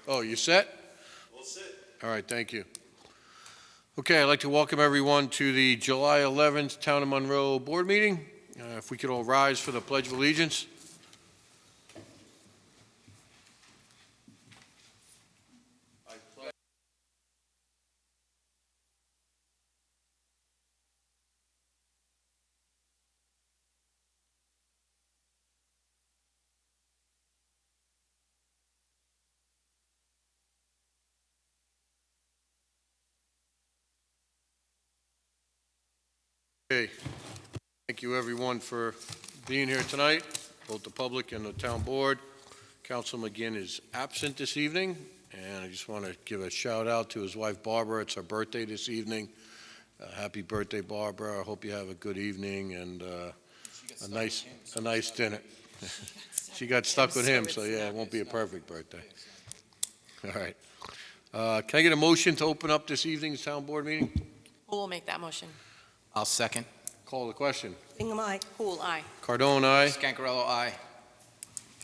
Oh, you set? All set. All right, thank you. Okay, I'd like to welcome everyone to the July 11th Town of Monroe Board Meeting. If we could all rise for the Pledge of Allegiance. Okay, thank you everyone for being here tonight, both the public and the town board. Council McGinn is absent this evening, and I just want to give a shout out to his wife Barbara. It's her birthday this evening. Happy birthday, Barbara. I hope you have a good evening and a nice dinner. She got stuck with him, so yeah, it won't be a perfect birthday. All right. Can I get a motion to open up this evening's town board meeting? Who will make that motion? I'll second. Call the question. Bingham, aye. Poole, aye. Cardone, aye. Scancarello, aye.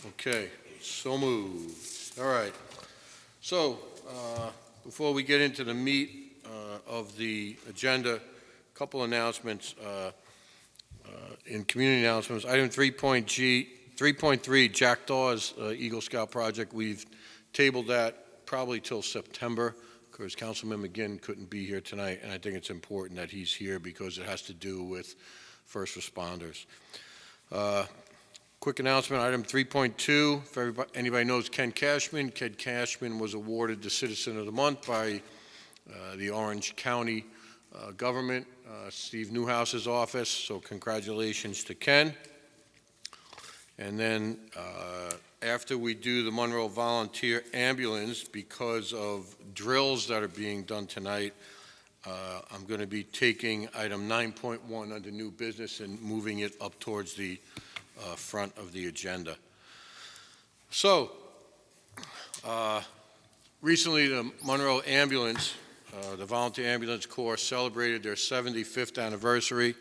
Okay, so moved. All right. So, before we get into the meat of the agenda, a couple announcements in community announcements. Item 3.3, Jackdaw's Eagle Scout project. We've tabled that probably till September because Councilman McGinn couldn't be here tonight, and I think it's important that he's here because it has to do with first responders. Quick announcement, item 3.2, if anybody knows Ken Cashman was awarded the Citizen of the Month by the Orange County government, Steve Newhouse's office, so congratulations to Ken. And then after we do the Monroe Volunteer Ambulance, because of drills that are being done tonight, I'm going to be taking item 9.1 under new business and moving it up towards the front of the agenda. So, recently the Monroe Ambulance, the Volunteer Ambulance Corps celebrated their 75th anniversary.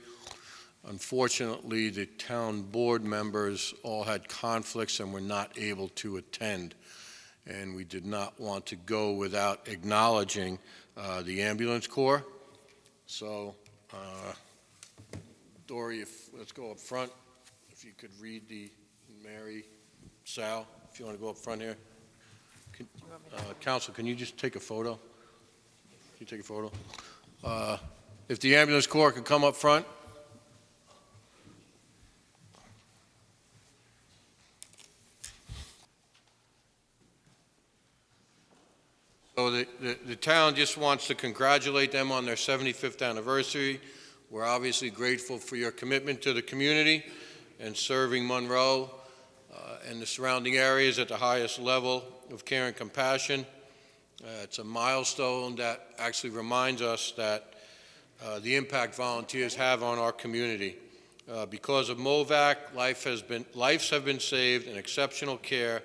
Unfortunately, the town board members all had conflicts and were not able to attend. And we did not want to go without acknowledging the Ambulance Corps. So, Dory, let's go up front. If you could read the Mary, Sal, if you want to go up front here. Council, can you just take a photo? Can you take a photo? If the Ambulance Corps could come up front. So the town just wants to congratulate them on their 75th anniversary. We're obviously grateful for your commitment to the community and serving Monroe and the surrounding areas at the highest level of care and compassion. It's a milestone that actually reminds us that the impact volunteers have on our community. Because of MOVAC, lives have been saved and exceptional care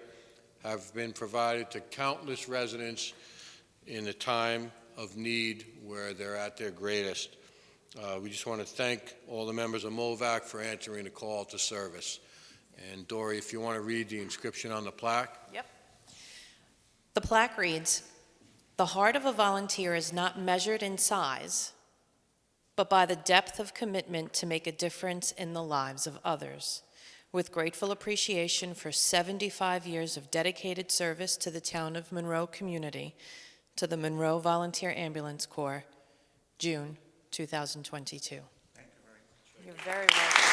have been provided to countless residents in a time of need where they're at their greatest. We just want to thank all the members of MOVAC for answering the call to service. And Dory, if you want to read the inscription on the plaque. Yep. The plaque reads, "The heart of a volunteer is not measured in size, but by the depth of commitment to make a difference in the lives of others. With grateful appreciation for 75 years of dedicated service to the town of Monroe community, to the Monroe Volunteer Ambulance Corps, June 2022. Thank you very much. You're very welcome.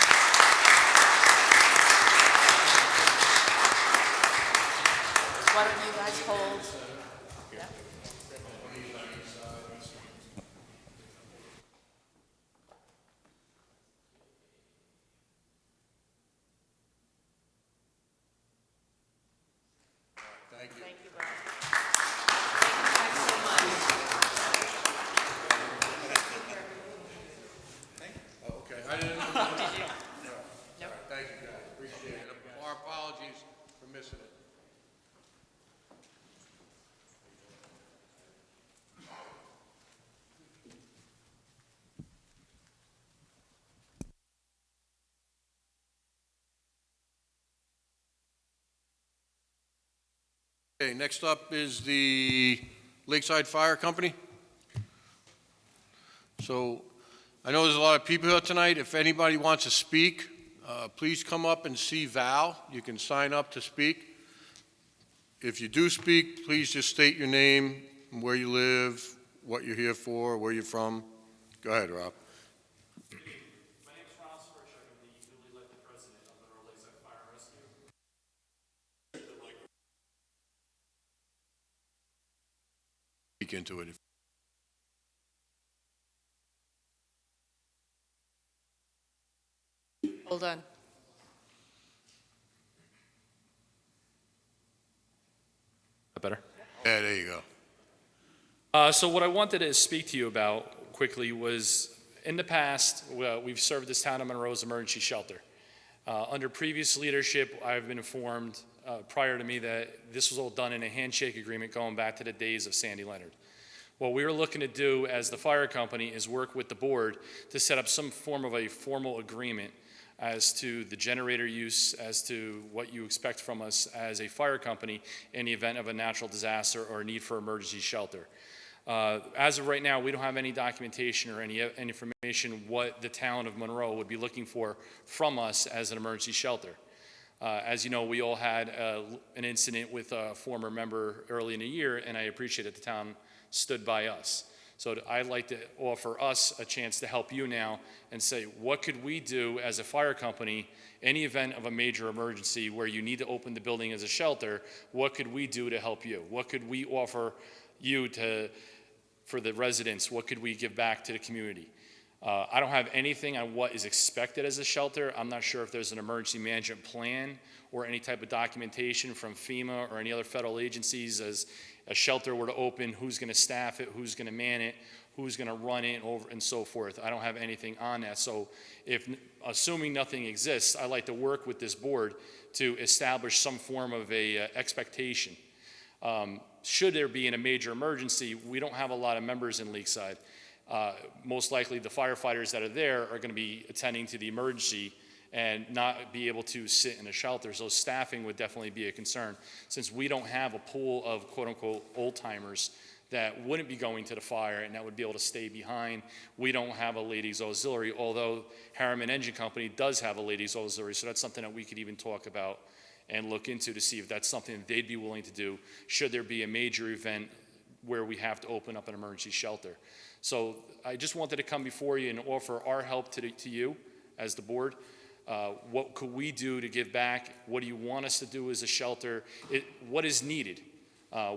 Why don't you guys hold? Yeah. Thank you. Thank you, Bob. Thank you guys so much. Okay, I didn't know. Did you? Nope. Thank you, guys. Appreciate it. Our apologies for missing it. Okay, next up is the Lakeside Fire Company. So I know there's a lot of people here tonight. If anybody wants to speak, please come up and see Val. You can sign up to speak. If you do speak, please just state your name, where you live, what you're here for, where you're from. Go ahead, Rob. My name is Ron Sperch. I'm the newly elected president of Monroe Lakeside Fire and Rescue. Speak into it. Hold on. Better. Yeah, there you go. So what I wanted to speak to you about quickly was, in the past, we've served this town of Monroe's emergency shelter. Under previous leadership, I've been informed prior to me that this was all done in a handshake agreement going back to the days of Sandy Leonard. What we were looking to do as the fire company is work with the board to set up some form of a formal agreement as to the generator use, as to what you expect from us as a fire company in the event of a natural disaster or a need for emergency shelter. As of right now, we don't have any documentation or any information what the town of Monroe would be looking for from us as an emergency shelter. As you know, we all had an incident with a former member early in the year, and I appreciate that the town stood by us. So I'd like to offer us a chance to help you now and say, what could we do as a fire company, any event of a major emergency where you need to open the building as a shelter, what could we do to help you? What could we offer you for the residents? What could we give back to the community? I don't have anything on what is expected as a shelter. I'm not sure if there's an emergency management plan or any type of documentation from FEMA or any other federal agencies as a shelter were to open, who's going to staff it, who's going to man it, who's going to run it, and so forth. I don't have anything on that. So assuming nothing exists, I like to work with this board to establish some form of a expectation. Should there be in a major emergency, we don't have a lot of members in Lakeside. Most likely the firefighters that are there are going to be attending to the emergency and not be able to sit in a shelter. So staffing would definitely be a concern, since we don't have a pool of quote-unquote old-timers that wouldn't be going to the fire and that would be able to stay behind. We don't have a ladies auxiliary, although Harriman Engine Company does have a ladies auxiliary, so that's something that we could even talk about and look into to see if that's something that they'd be willing to do should there be a major event where we have to open up an emergency shelter. So I just wanted to come before you and offer our help to you as the board. What could we do to give back? What do you want us to do as a shelter? What is needed?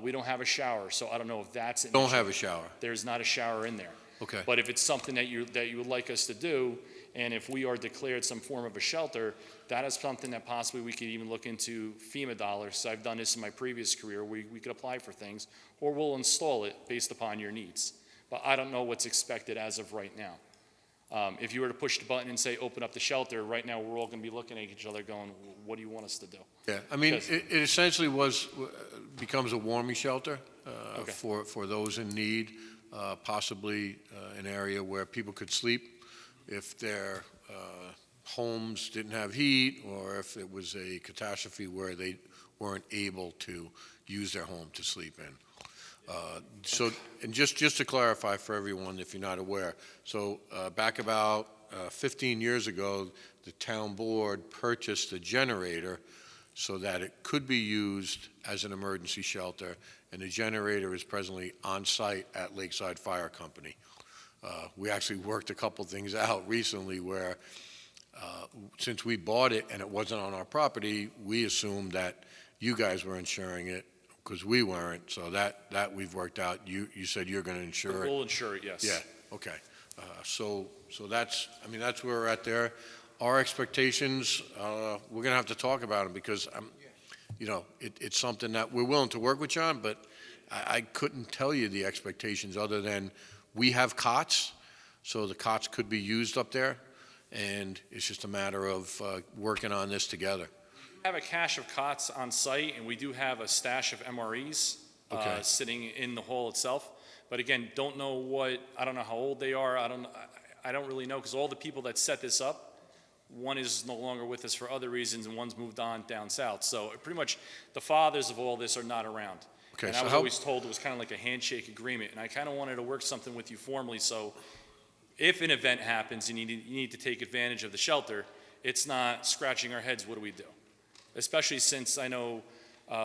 We don't have a shower, so I don't know if that's an Don't issue. have a shower. There's not a shower in there. Okay. But if it's something that you would like us to do, and if we are declared some form of a shelter, that is something that possibly we could even look into FEMA dollars. So I've done this in my previous career. We could apply for things, or we'll install it based upon your needs. But I don't know what's expected as of right now. If you were to push the button and say, open up the shelter, right now we're all going to be looking at each other going, what do you want us to do? Yeah, I mean, Because- it essentially becomes a warming shelter Okay. for those in need, possibly an area where people could sleep if their homes didn't have heat, or if it was a catastrophe where they weren't able to use their home to sleep in. So, and just to clarify for everyone, if you're not aware, so back about 15 years ago, the town board purchased a generator so that it could be used as an emergency shelter, and the generator is presently on site at Lakeside Fire Company. We actually worked a couple things out recently where, since we bought it and it wasn't on our property, we assumed that you guys were insuring it, because we weren't, so that we've worked out. You said you're going to insure it? We'll insure it, yes. Yeah, okay. So that's where we're at there. Our expectations, we're going to have to talk about them, because, it's something that we're willing to work with John, but I couldn't tell you the expectations other than we have cots, so the cots could be used up there, and it's just a matter of working on this together. We have a cache of cots on site, and we do have a stash of MREs Okay. sitting in the hall itself. But again, I don't know how old they are. I don't really know, because all the people that set this up one is no longer with us for other reasons, and one's moved on down south. So pretty much the fathers of all this are not around. Okay, And so I was how- always told it was kind of like a handshake agreement, and I kind of wanted to work something with you formally, so if an event happens and you need to take advantage of the shelter, it's not scratching our heads, what do we do? Especially since I know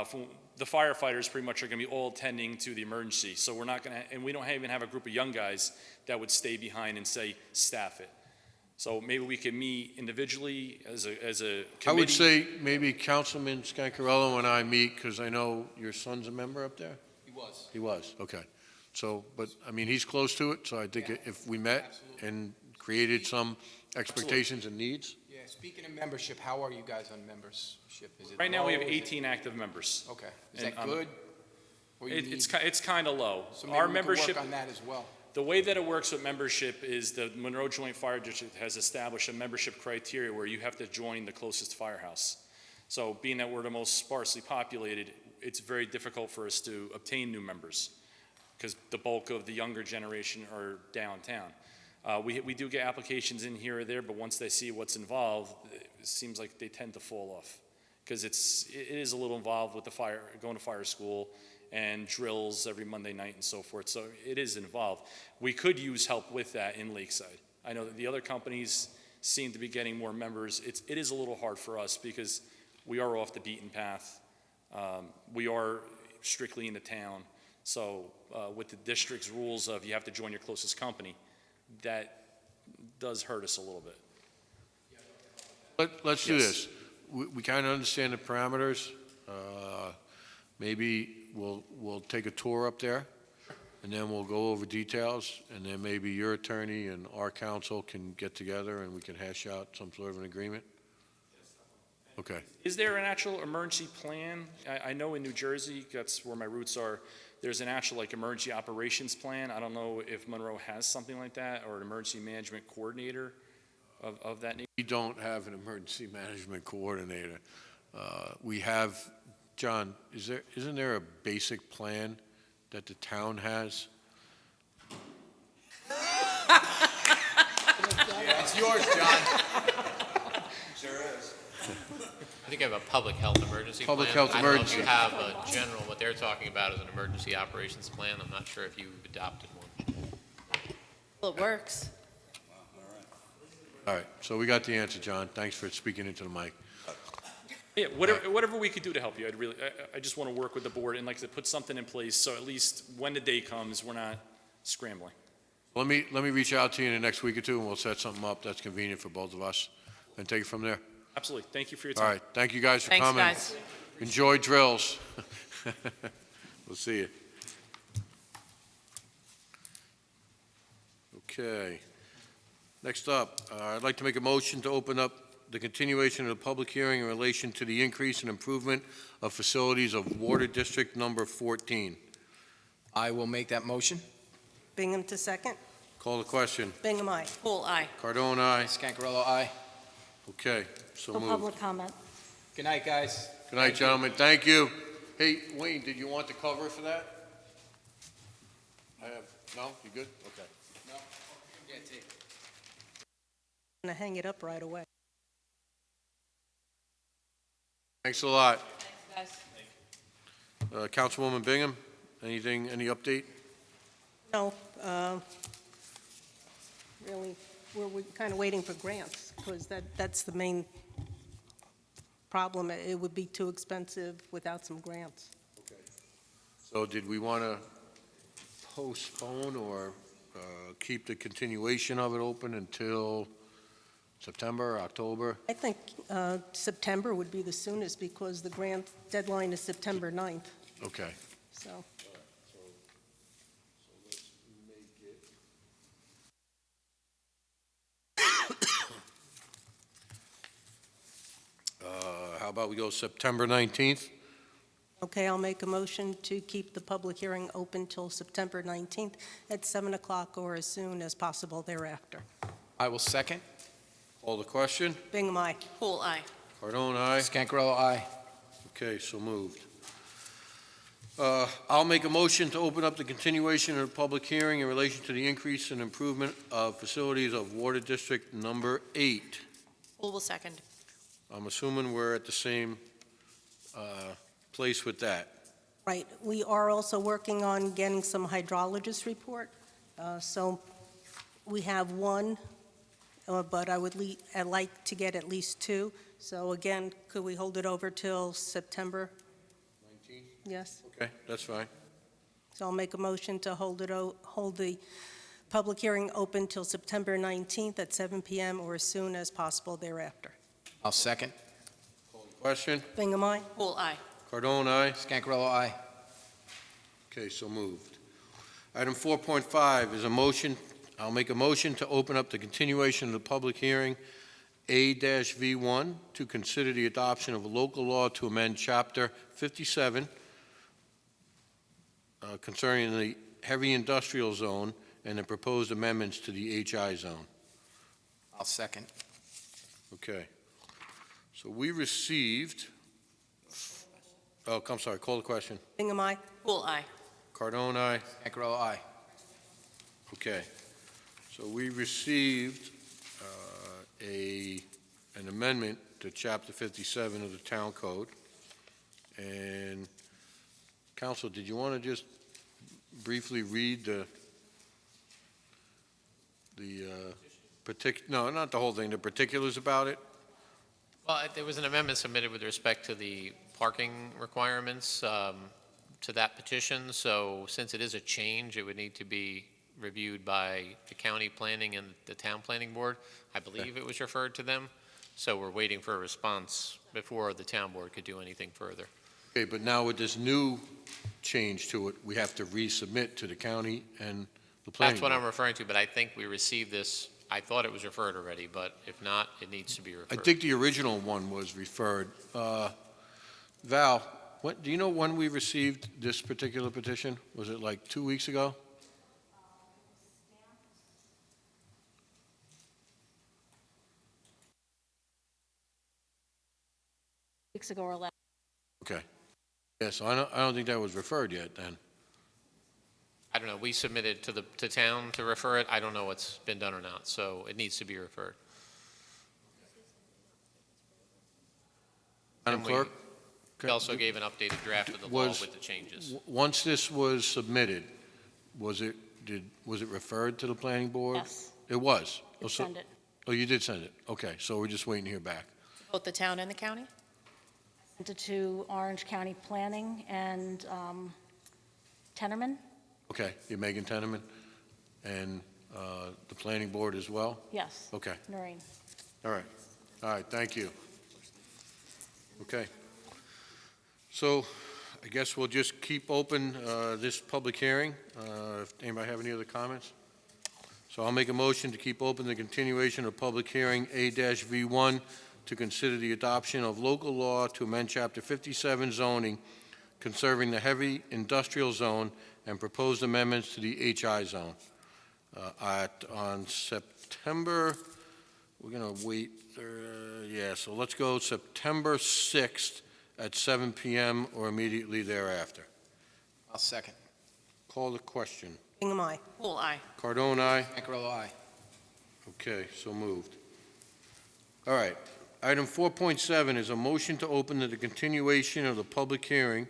from the firefighters pretty much are going to be all attending to the emergency, so we're not going to, and we don't even have a group of young guys that would stay behind and say, staff it. So maybe we could meet individually as a committee. I would say maybe Councilman Scancarello and I meet, because I know your son's a member up there? He was. He was, okay. So, but, I mean, he's close to it, so I think Yeah. if we met Absolutely. and created some expectations and needs, Yeah, speaking of membership, how are you guys on membership? Is it Right now, we have low? Is it- 18 active members. Okay, is And, that good? Or you It's need- kind of low. So maybe Our we can membership, work on that as well. the way that it works with membership is the Monroe Joint Fire District has established a membership criteria where you have to join the closest firehouse. So being that we're the most sparsely populated, it's very difficult for us to obtain new members because the bulk of the younger generation are downtown. We do get applications in here or there, but once they see what's involved, it seems like they tend to fall off because it is a little involved with going to fire school and drills every Monday night and so forth. So it is involved. We could use help with that in Lakeside. I know that the other companies seem to be getting more members. It is a little hard for us because we are off the beaten path. We are strictly in the town. So with the district's rules of you have to join your closest company, that does hurt us a little bit. let's do Yes. this. We kind of understand the parameters. Maybe we'll take a tour up there, and then we'll go over details, and then maybe your attorney and our counsel can get together and we can hash out some sort of an agreement? Okay. Is there an actual emergency plan? I know in New Jersey, that's where my roots are, there's an actual like emergency operations plan. I don't know if Monroe has something like that or an emergency management coordinator of that nature. We don't have an emergency management coordinator. We have, John, isn't there a basic plan that the town has? It's yours, John. I think I have a public health emergency plan. Public health I don't know if emergency. you have a general, what they're talking about is an emergency operations plan. I'm not sure if you've adopted one. Well, it works. All right, so we got the answer, John. Thanks for speaking into the mic. Yeah, whatever we could do to help you, I just want to work with the board and like to put something in place so at least when the day comes, we're not scrambling. Let me reach out to you in the next week or two, and we'll set something up that's convenient for both of us, and take it from there. Absolutely. Thank you for your All time. right, thank you guys for Thanks, coming. guys. Enjoy drills. We'll see you. Okay. Next up, I'd like to make a motion to open up the continuation of the public hearing in relation to the increase and improvement of facilities of Water District Number 14. I will make that motion. Bingham to second. Call the question. Bingham, aye. Pool eye. Cardone, aye. Scancarello, aye. Okay, so For moved. public comment. Good night, guys. Good night, gentlemen. Thank you. Hey, Wayne, did you want the cover for that? I have, no? You good? Okay. Yeah, take. Going to hang it up right away. Thanks a lot. Thanks, guys. Councilwoman Bingham, any update? No, really, we're kind of waiting for grants, because that's the main problem. It would be too expensive without some grants. So did we want to postpone or keep the continuation of it open until September, October? I think September would be the soonest, because the grant deadline is September 9th, Okay. so. How about we go September 19th? Okay, I'll make a motion to keep the public hearing open till September 19th at 7 o'clock or as soon as possible thereafter. I will second. Call the question. Bingham, aye. Pool eye. Cardone, aye. Scancarello, aye. Okay, so moved. I'll make a motion to open up the continuation of the public hearing in relation to the increase and improvement of facilities of Water District Number 8. Who will second? I'm assuming we're at the same place with that. Right. We are also working on getting some hydrologist report. So we have one, but I'd like to get at least two. So again, could we hold it over till September? 19? Yes. Okay, that's fine. So I'll make a motion to hold the public hearing open till September 19th at 7 p.m. or as soon as possible thereafter. I'll second. Question? Bingham, aye? Who aye? Cardone, aye. Scancarello, aye. Okay, so moved. Item 4.5 is a motion, I'll make a motion to open up the continuation of the public hearing, A-V1, to consider the adoption of a local law to amend Chapter 57 concerning the heavy industrial zone and the proposed amendments to the HI zone. I'll second. Okay. So we received, I'm sorry, call the question. Bingham, aye? Who aye? Cardone, aye. Scancarello, aye. Okay. So we received an amendment to Chapter 57 of the Town Code. And, Counsel, did you want to just briefly read no, not the whole thing, the particulars about it? Well, there was an amendment submitted with respect to the parking requirements to that petition, so since it is a change, it would need to be reviewed by the county planning and the town planning board. I believe it was referred to them, so we're waiting for a response before the town board could do anything further. Okay, but now with this new change to it, we have to resubmit to the county and the planning That's what board. I'm referring to, but I think we received this, I thought it was referred already, but if not, it needs to be I referred. think the original one was referred. Val, do you know when we received this particular petition? Was it like 2 weeks ago? Weeks ago or less. Okay. Yeah, so I don't think that was referred yet then. I don't know, we submitted to town to refer it, I don't know what's been done or not, so it needs to be referred. Madam And we- Clerk? We also gave an updated draft of the law with the changes. Once this was submitted, was it referred to the planning board? Yes, It was? Oh, did so- send it. Oh, you did send it? Okay, so we're just waiting to hear back. Both the town and the county? Sent it to Orange County Planning and Tennerman. Okay, you're Megan Teneman and the planning board as well? Yes, Okay, Noreen. all right, thank you. Okay. So I guess we'll just keep open this public hearing. If anybody have any other comments? So I'll make a motion to keep open the continuation of public hearing A-V1 to consider the adoption of local law to amend Chapter 57 zoning conserving the heavy industrial zone and proposed amendments to the HI zone. On September, we're going to wait, so let's go September 6th at 7 p.m. or immediately thereafter. I'll second. Call the question. Bingham, aye? Who aye? Cardone, aye? Scancarello, aye. Okay, so moved. All right. Item 4.7 is a motion to open the continuation of the public hearing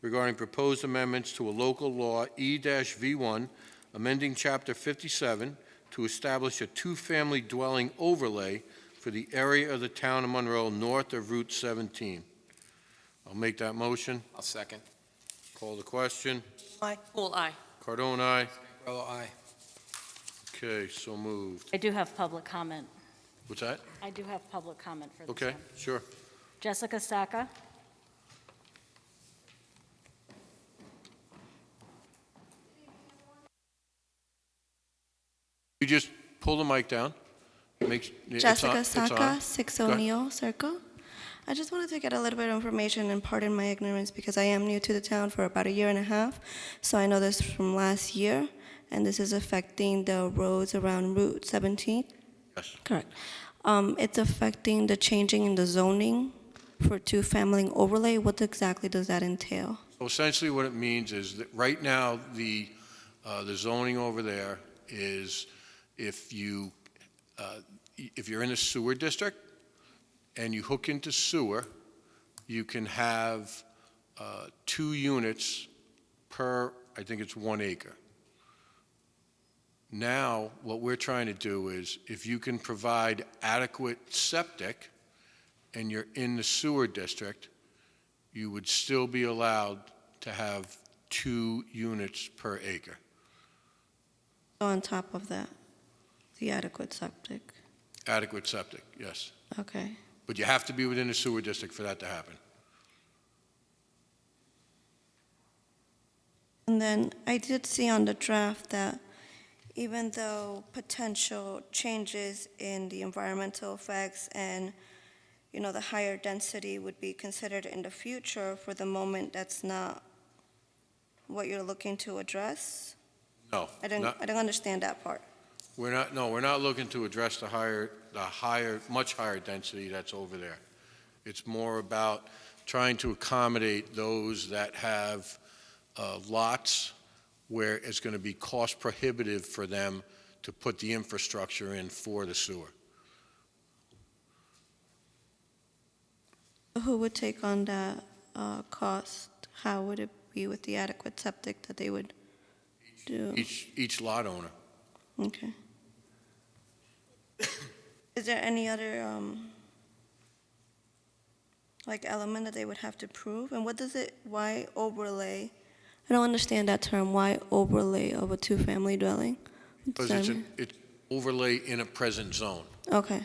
regarding proposed amendments to a local law E-V1, amending Chapter 57 to establish a two-family dwelling overlay for the area of the town of Monroe north of Route 17. I'll make that motion. I'll second. Call the question. Aye. Who aye? Cardone, aye. Scancarello, aye. Okay, so moved. I do have public comment. What's that? I do have public comment for this Okay, one. sure. Jessica Stacca. You just pull the mic down. Jessica it's on. Saka, 6 Go ahead. O'Neill Circle. I just wanted to get a little bit of information and pardon my ignorance because I am new to the town for about a year and a half. So I know this from last year, and this is affecting the roads around Route 17. Yes. Correct. It's affecting the changing in the zoning for two-family overlay. What exactly does that entail? So essentially what it means is that right now, the zoning over there is if you're in a sewer district and you hook into sewer, you can have 2 units per, I think it's 1 acre. Now, what we're trying to do is, if you can provide adequate septic and you're in the sewer district, you would still be allowed to have 2 units per acre. On top of that, the adequate septic. Adequate septic, yes. Okay. But you have to be within the sewer district for that to happen. And then I did see on the draft that even though potential changes in the environmental effects and, the higher density would be considered in the future, for the moment, that's not what you're looking to address? No. I don't understand that part. We're not looking to address much higher density that's over there. It's more about trying to accommodate those that have lots where it's going to be cost prohibitive for them to put the infrastructure in for the sewer. Who would take on that cost? How would it be with the adequate septic that they would do? Each lot owner. Okay. Is there any other, element that they would have to prove? And why overlay? I don't understand that term. Why overlay of a 2-family dwelling? Because it's overlay in a present zone, Okay.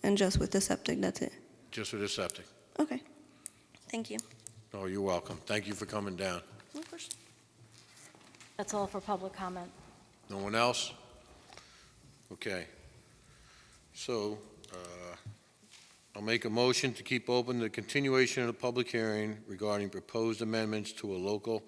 And just with the septic, that's it? just with the septic. Okay. Thank you. Oh, you're welcome. Thank you for coming down. Of course. That's all for public comment. No one else? Okay. So, I'll make a motion to keep open the continuation of the public hearing regarding proposed amendments to a local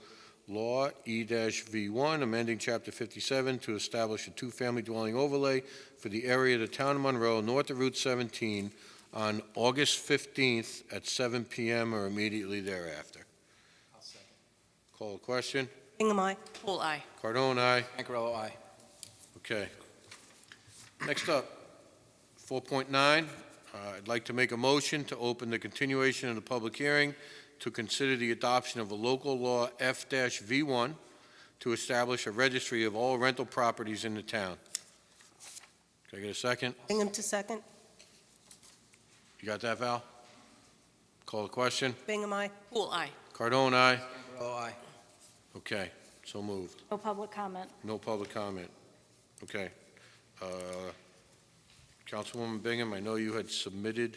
law, E-V1, amending Chapter 57 to establish a 2-family dwelling overlay for the area of the town of Monroe, north of Route 17, on August 15th at 7 p.m. or immediately thereafter. I'll second. Call a question? Bingham, aye. Pool eye. Cardone, aye. Angarello, aye. Okay. Next up, 4.9, I'd like to make a motion to open the continuation of the public hearing to consider the adoption of a local law F-V1 to establish a registry of all rental properties in the town. Can I get a second? Bingham to second. You got that, Val? Call the question? Bingham, aye. Pool eye. Cardone, aye. Angarello, aye. Okay, so moved. No public comment. No public comment. Okay. Councilwoman Bingham, I know you had submitted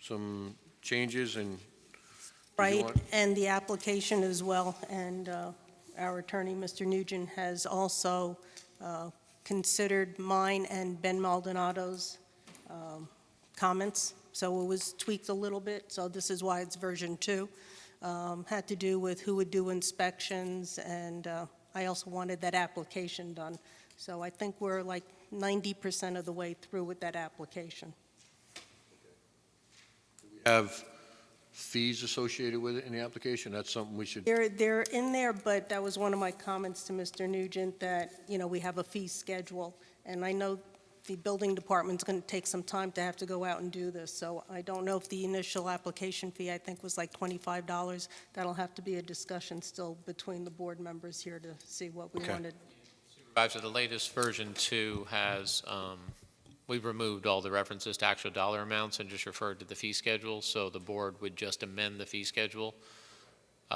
some changes and... Right, and the application as well. And our attorney, Mr. Nugent, has also considered mine and Ben Maldonado's comments. So it was tweaked a little bit, so this is why it's version 2. Had to do with who would do inspections, and I also wanted that application done. So I think we're like 90% of the way through with that application. Have fees associated with it in the application? That's something we should... They're in there, but that was one of my comments to Mr. Nugent, that, we have a fee schedule. And I know the building department's going to take some time to have to go out and do this. So I don't know if the initial application fee, I think, was like $25. That'll have to be a discussion still between the board members here to see what we Okay. wanted. Supervisor, the latest version 2 has, we've removed all the references to actual dollar amounts and just referred to the fee schedule, so the board would just amend the fee schedule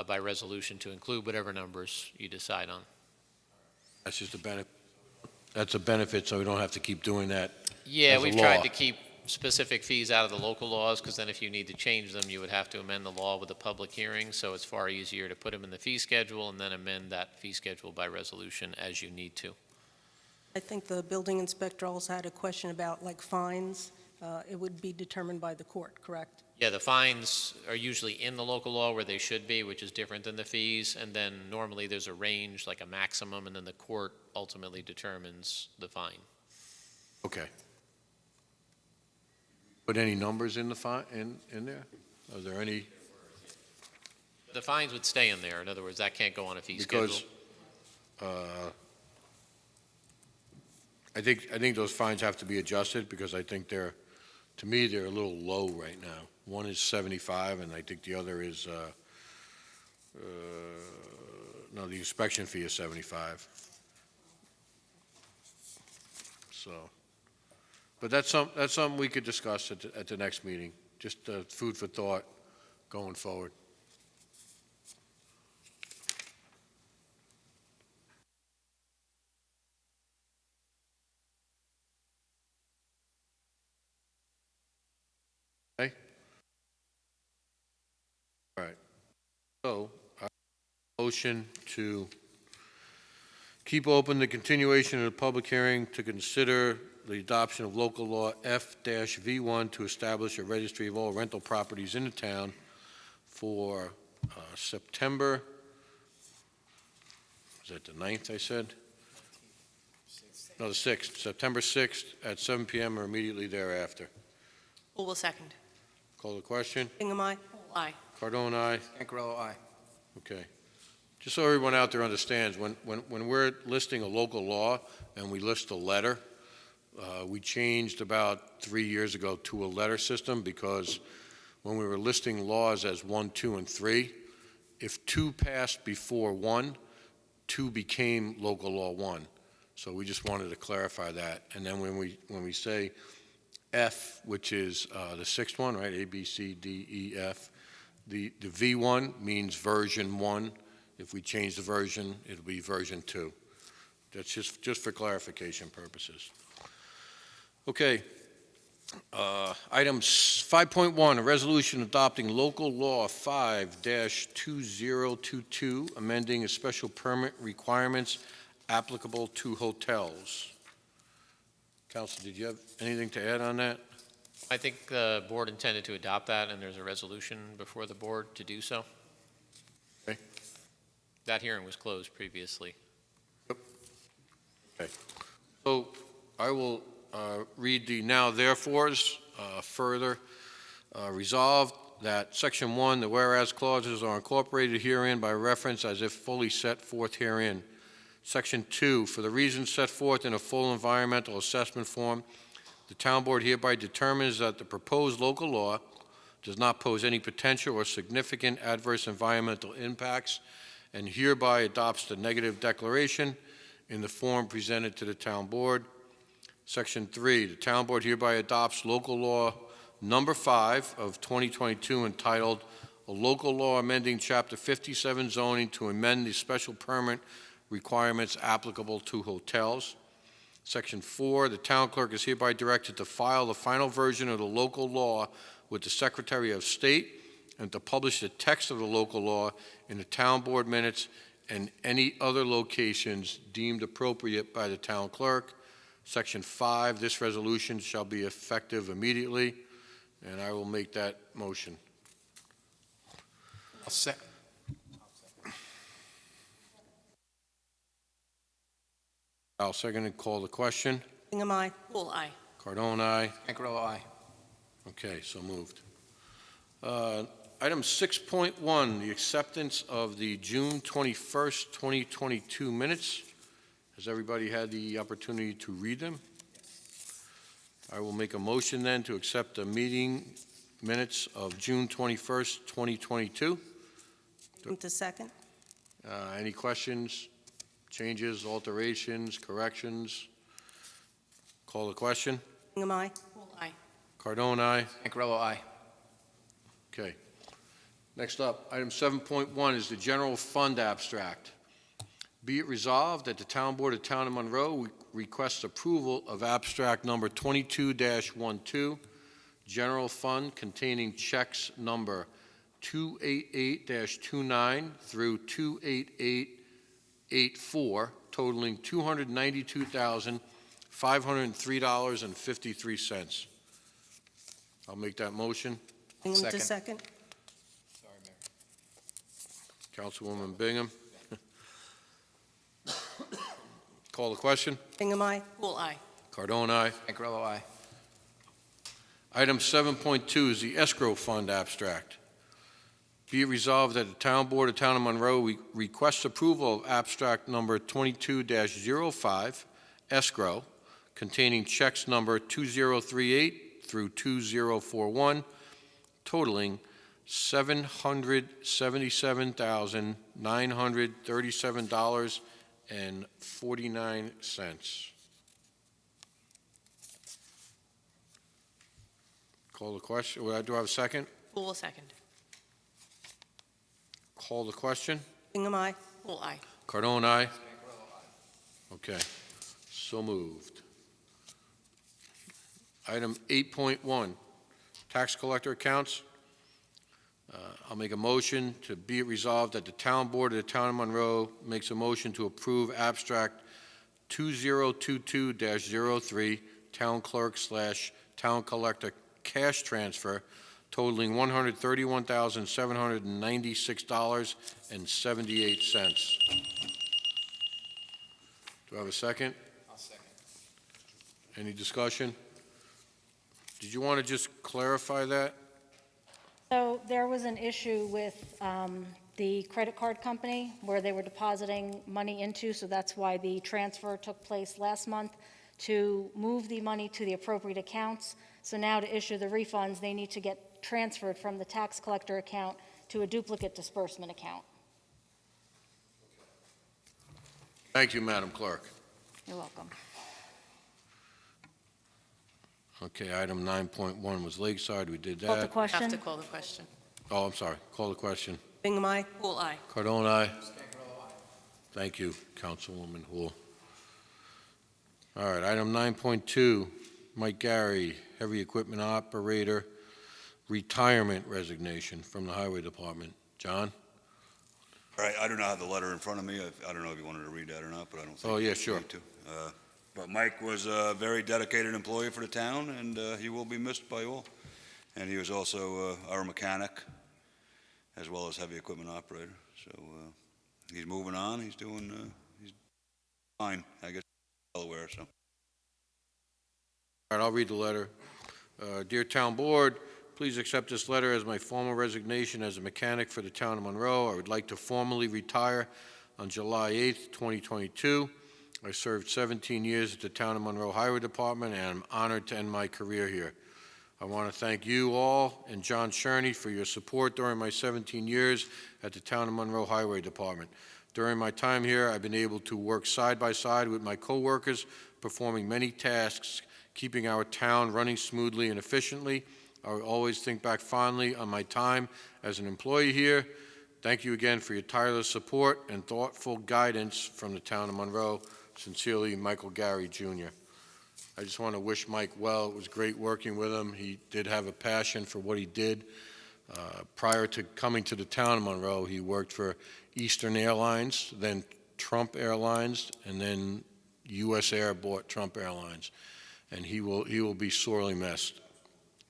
by resolution to include whatever numbers you decide on. That's just a benefit. That's a benefit, so we don't have to keep doing that. Yeah, as a we've law. tried to keep specific fees out of the local laws, because then if you need to change them, you would have to amend the law with a public hearing, so it's far easier to put them in the fee schedule and then amend that fee schedule by resolution as you need to. I think the building inspector also had a question about like fines. It would be determined by the court, correct? Yeah, the fines are usually in the local law where they should be, which is different than the fees, and then normally there's a range, like a maximum, and then the court ultimately determines the fine. Okay. Put any numbers in the in there? Are there any? The fines would stay in there. In other words, that can't go on a fee schedule. Because I think those fines have to be adjusted, because I think they're To me, they're a little low right now. One is 75, and I think the other is, no, the inspection fee is 75. So, but that's something we could discuss at the next meeting, just food for thought going forward. Okay? All right. So, motion to keep open the continuation of the public hearing to consider the adoption of local law F-V1 to establish a registry of all rental properties in the town for September, is that the 9th, I said? No, the 6th, September 6th at 7 p.m. or immediately thereafter. Who will second? Call the question. Bingham, aye. Aye. Cardone, aye. Ancarello, aye. Okay. Just so everyone out there understands, when we're listing a local law and we list a letter, we changed about 3 years ago to a letter system because when we were listing laws as 1, 2, and 3, if 2 passed before 1, 2 became local law 1. So we just wanted to clarify that. And then when we say F, which is the 6th one, right? A, B, C, D, E, F. The V1 means version 1. If we change the version, it'll be version 2. That's just for clarification purposes. Okay. Item 5.1, a resolution adopting local law 5-2022, amending a special permit requirements applicable to hotels. Council, did you have anything to add on that? I think the board intended to adopt that, and there's a resolution before the board to do so. Okay. That hearing was closed previously. Okay. So I will read the now therefores further. Resolved that Section 1, the whereas clauses are incorporated herein by reference as if fully set forth herein. Section 2, for the reasons set forth in a full environmental assessment form, the town board hereby determines that the proposed local law does not pose any potential or significant adverse environmental impacts and hereby adopts the negative declaration in the form presented to the town board. Section 3, the town board hereby adopts local law number 5 of 2022 entitled A Local Law Amending Chapter 57 Zoning to Amend the Special Permit Requirements Applicable to Hotels. Section 4, the town clerk is hereby directed to file the final version of the local law with the Secretary of State and to publish the text of the local law in the town board minutes and any other locations deemed appropriate by the town clerk. Section 5, this resolution shall be effective immediately, and I will make that motion. I'll second. I'll second and call the question. Bingham, aye. Poole, aye. Cardone, aye. Ancarello, aye. Okay, so moved. Item 6.1, the acceptance of the June 21st, 2022 minutes. Has everybody had the opportunity to read them? I will make a motion then to accept the meeting minutes of June 21st, 2022. Move to second. Any questions, changes, alterations, corrections? Call the question. Bingham, aye. Poole, aye. Cardone, aye. Ancarello, aye. Okay. Next up, item 7.1 is the general fund abstract. Be it resolved that the Town Board of Town of Monroe requests approval of abstract number 22-12, general fund containing checks number 288-29 through 28884, totaling $292,503.53. I'll make that motion. Bingham to Second. second. Sorry, Mayor. Councilwoman Bingham. Call the question. Bingham, aye. Poole, aye. Cardone, aye. Ancarello, aye. Item 7.2 is the escrow fund abstract. Be it resolved that the Town Board of Town of Monroe requests approval of abstract number 22-05, escrow, containing checks number 2038 through 2041, totaling $777,937.49. Call the question. Do I have a second? Poole will second. Call the question. Bingham, aye. Poole, aye. Cardone, aye. Okay, so moved. Item 8.1, tax collector accounts. I'll make a motion to be it resolved that the town board of the town of Monroe makes a motion to approve abstract 2022-03, town clerk/town collector cash transfer totaling $131,796.78. Do I have a second? I'll second. Any discussion? Did you want to just clarify that? So there was an issue with the credit card company where they were depositing money into, so that's why the transfer took place last month to move the money to the appropriate accounts. So now to issue the refunds, they need to get transferred from the tax collector account to a duplicate disbursement account. Thank you, Madam Clerk. You're welcome. Okay, item 9.1 was Lakeside, we did Call the that. Have to question? call the question. Oh, I'm sorry, call the question. Bingham, aye. Poole, aye. Cardone, aye. Thank you, Councilwoman Houle. All right, item 9.2, Mike Gary, heavy equipment operator, retirement resignation from the Highway Department. John? All right, I do not have the letter in front of me. I don't know if you wanted to read that or not, but I don't think. Oh, yeah, you sure. need to. But Mike was a very dedicated employee for the town, and he will be missed by all. And he was also our mechanic, as well as heavy equipment operator. So he's moving on. He's he's fine, I guess, Delaware, so. All right, I'll read the letter. Dear Town Board, please accept this letter as my formal resignation as a mechanic for the town of Monroe. I would like to formally retire on July 8th, 2022. I served 17 years at the town of Monroe Highway Department, and I'm honored to end my career here. I want to thank you all and John Sherney for your support during my 17 years at the town of Monroe Highway Department. During my time here, I've been able to work side by side with my coworkers, performing many tasks, keeping our town running smoothly and efficiently. I will always think back fondly on my time as an employee here. Thank you again for your tireless support and thoughtful guidance from the town of Monroe. Sincerely, Michael Gary, Jr. I just want to wish Mike well. It was great working with him. He did have a passion for what he did. Prior to coming to the town of Monroe, he worked for Eastern Airlines, then Trump Airlines, and then U.S. Air bought Trump Airlines. And he will be sorely missed.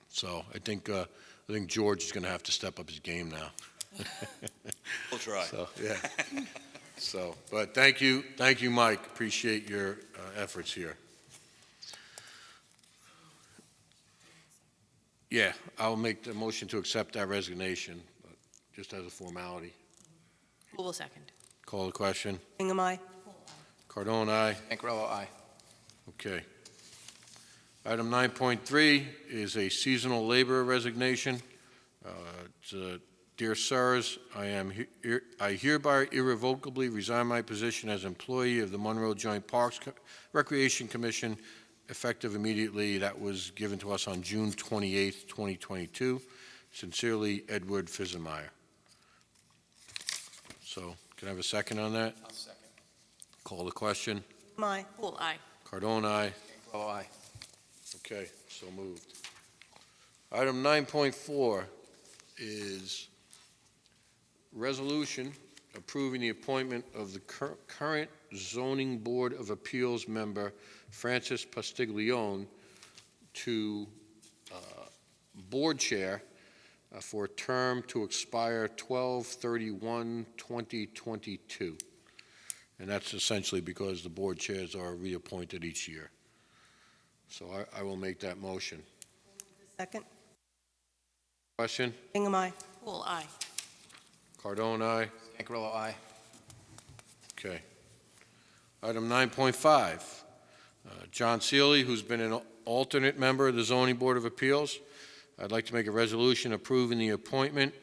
So I think George is going to have to step up his game now. We'll try. So, yeah. So, but thank you, Mike. Appreciate your efforts here. Yeah, I'll make the motion to accept that resignation, but just as a formality. Poole will second. Call the question. Bingham, aye. Cardone, aye. Bancarello, aye. Okay. Item 9.3 is a seasonal labor resignation. Dear sirs, I hereby irrevocably resign my position as employee of the Monroe Joint Parks Recreation Commission, effective immediately. That was given to us on June 28th, 2022. Sincerely, Edward Fizemeyer. So, can I have a second on that? I'll second. Call the question. Bingham, aye. Poole, aye. Cardone, aye. Bancarello, aye. Okay, so moved. Item 9.4 is resolution approving the appointment of the current Zoning Board of Appeals member, Francis Pastiglione, to board chair for a term to expire 12/31/2022. And that's essentially because the board chairs are reappointed each year. So I will make that motion. Second. Question? Bingham, aye. Poole, aye. Cardone, aye. Bancarello, aye. Okay. Item 9.5, John Seeley, who's been in alternate member of the Zoning Board of Appeals. I'd like to make a resolution approving the appointment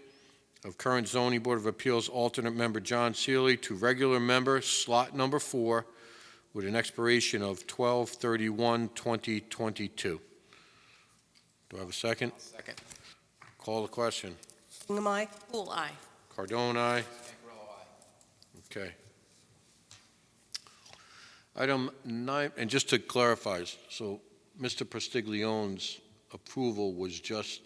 of current Zoning Board of Appeals alternate member John Seeley to regular member, slot number 4, with an expiration of 12/31/2022. Do I have a second? Second. Call the question. Hingham, aye. Poole, aye. Cardone, aye. Okay. Item 9, and just to clarify, so Mr. Prestiglione's approval was just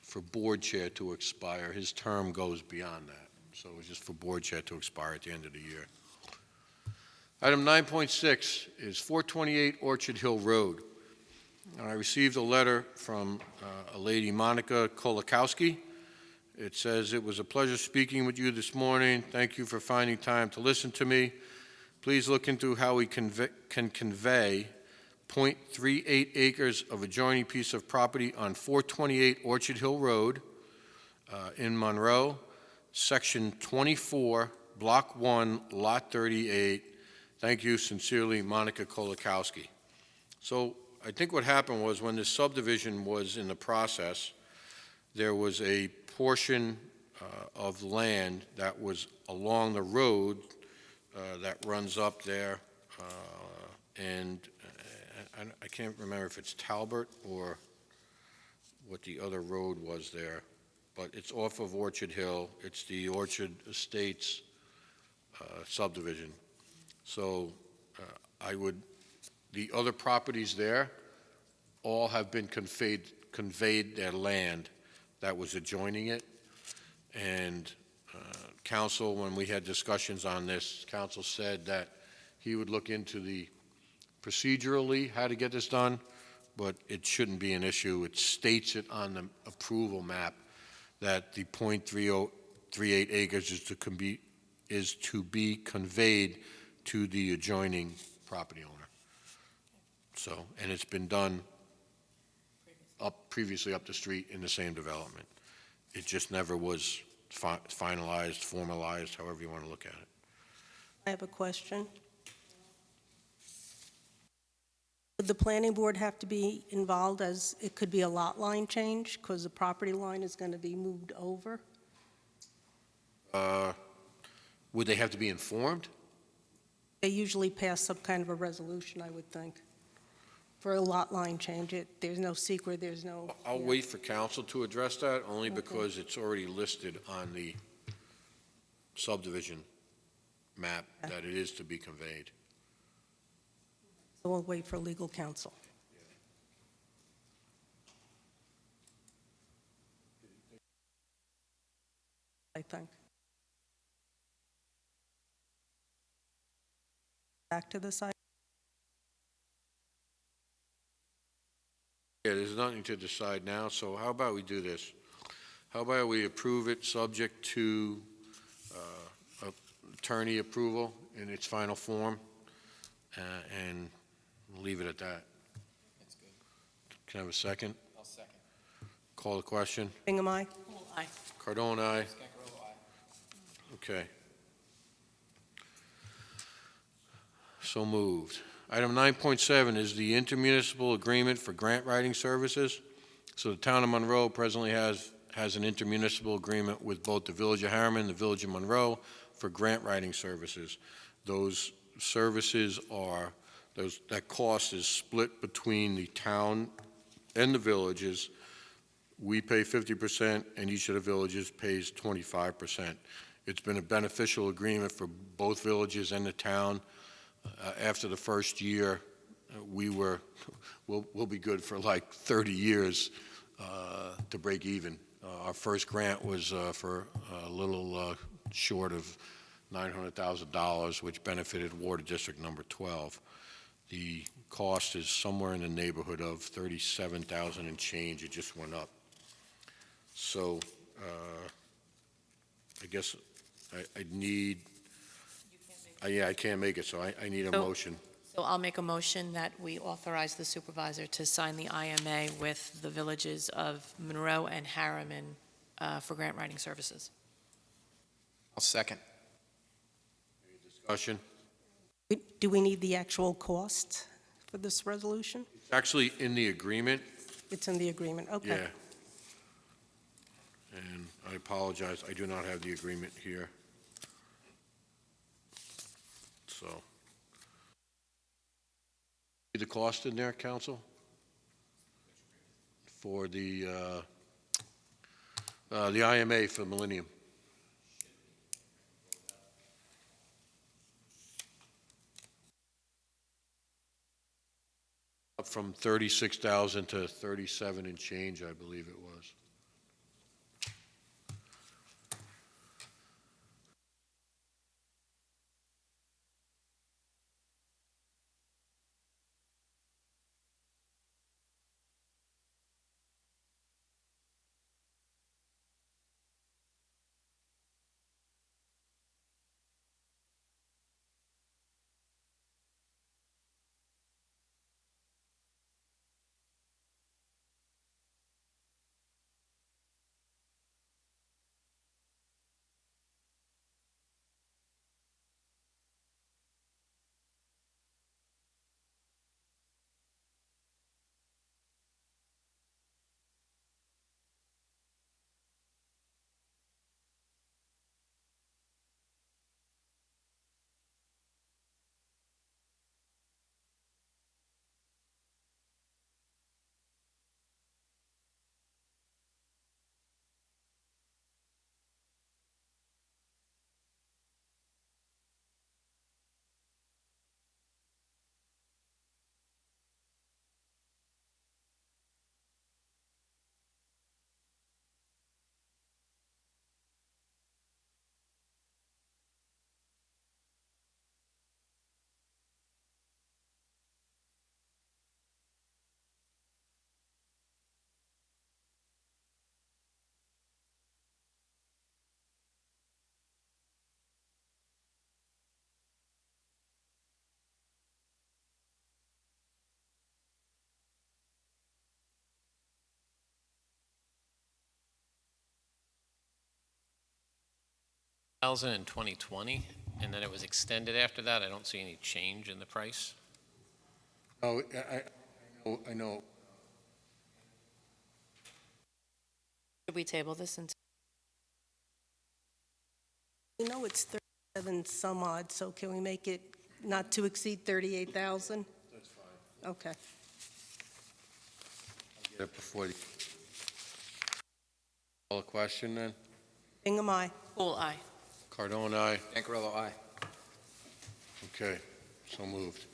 for board chair to expire. His term goes beyond that, so it was just for board chair to expire at the end of the year. Item 9.6 is 428 Orchard Hill Road. I received a letter from a lady, Monica Kolakowski. It says, "It was a pleasure speaking with you this morning. Thank you for finding time to listen to me. Please look into how we can convey .38 acres of adjoining piece of property on 428 Orchard Hill Road in Monroe, Section 24, Block 1, Lot 38. Thank you sincerely, Monica Kolakowski." So I think what happened was when this subdivision was in the process, there was a portion of land that was along the road that runs up there, and I can't remember if it's Talbot or what the other road was there, but it's off of Orchard Hill. It's the Orchard Estates subdivision. So the other properties there all have been conveyed their land that was adjoining it. And council, when we had discussions on this, council said that he would look into the procedurally how to get this done, but it shouldn't be an issue. It states it on the approval map that the .38 acres is to be conveyed to the adjoining property owner. So, and it's been done previously up the street in the same development. It just never was finalized, formalized, however you want to look at it. I have a question. Would the planning board have to be involved, as it could be a lot line change because the property line is going to be moved over? Would they have to be informed? They usually pass some kind of a resolution, I would think, for a lot line change. There's no secret, there's no... I'll yeah. wait for council to address that, only Okay. because it's already listed on the subdivision map that it is to be conveyed. So we'll wait for legal counsel. I think. Back to the side. Yeah, there's nothing to decide now, so how about we do this? How about we approve it subject to attorney approval in its final form, and leave it at that? That's good. Can I have a second? I'll second. Call the question. Hingham, aye. Poole, aye. Cardone, aye. Scangarello, aye. Okay. So moved. Item 9.7 is the intermunicipal agreement for grant writing services. So the town of Monroe presently has an intermunicipal agreement with both the Village of Harriman and the Village of Monroe for grant writing services. Those services that cost is split between the town and the villages. We pay 50%, and each of the villages pays 25%. It's been a beneficial agreement for both villages and the town. After the first year, we'll be good for like 30 years to break even. Our first grant was for a little short of $900,000, which benefited Water District number 12. The cost is somewhere in the neighborhood of $37,000 and change. It just went up. So I guess I need... I can't make it, so I need a So- motion. So I'll make a motion that we authorize the supervisor to sign the IMA with the villages of Monroe and Harriman for grant writing services. I'll second. Discussion? Do we need the actual cost for this resolution? It's actually in the agreement, It's in the agreement, okay. yeah. And I apologize, I do not have the agreement here. So. See the cost in there, council? For the IMA for Millennium. Up from 36,000 to 37 and change, I believe it was. Thousand in 2020, and then it was extended after that. I don't see any change in the price. Oh, I know. Should we table this until? You know, it's 37 some odd, so can we make it not to exceed 38,000? That's fine. Okay. Get it before the. Call a question then? Bingham, aye. Pool eye. Cardone, aye. Gancarello, aye. Okay, so moved.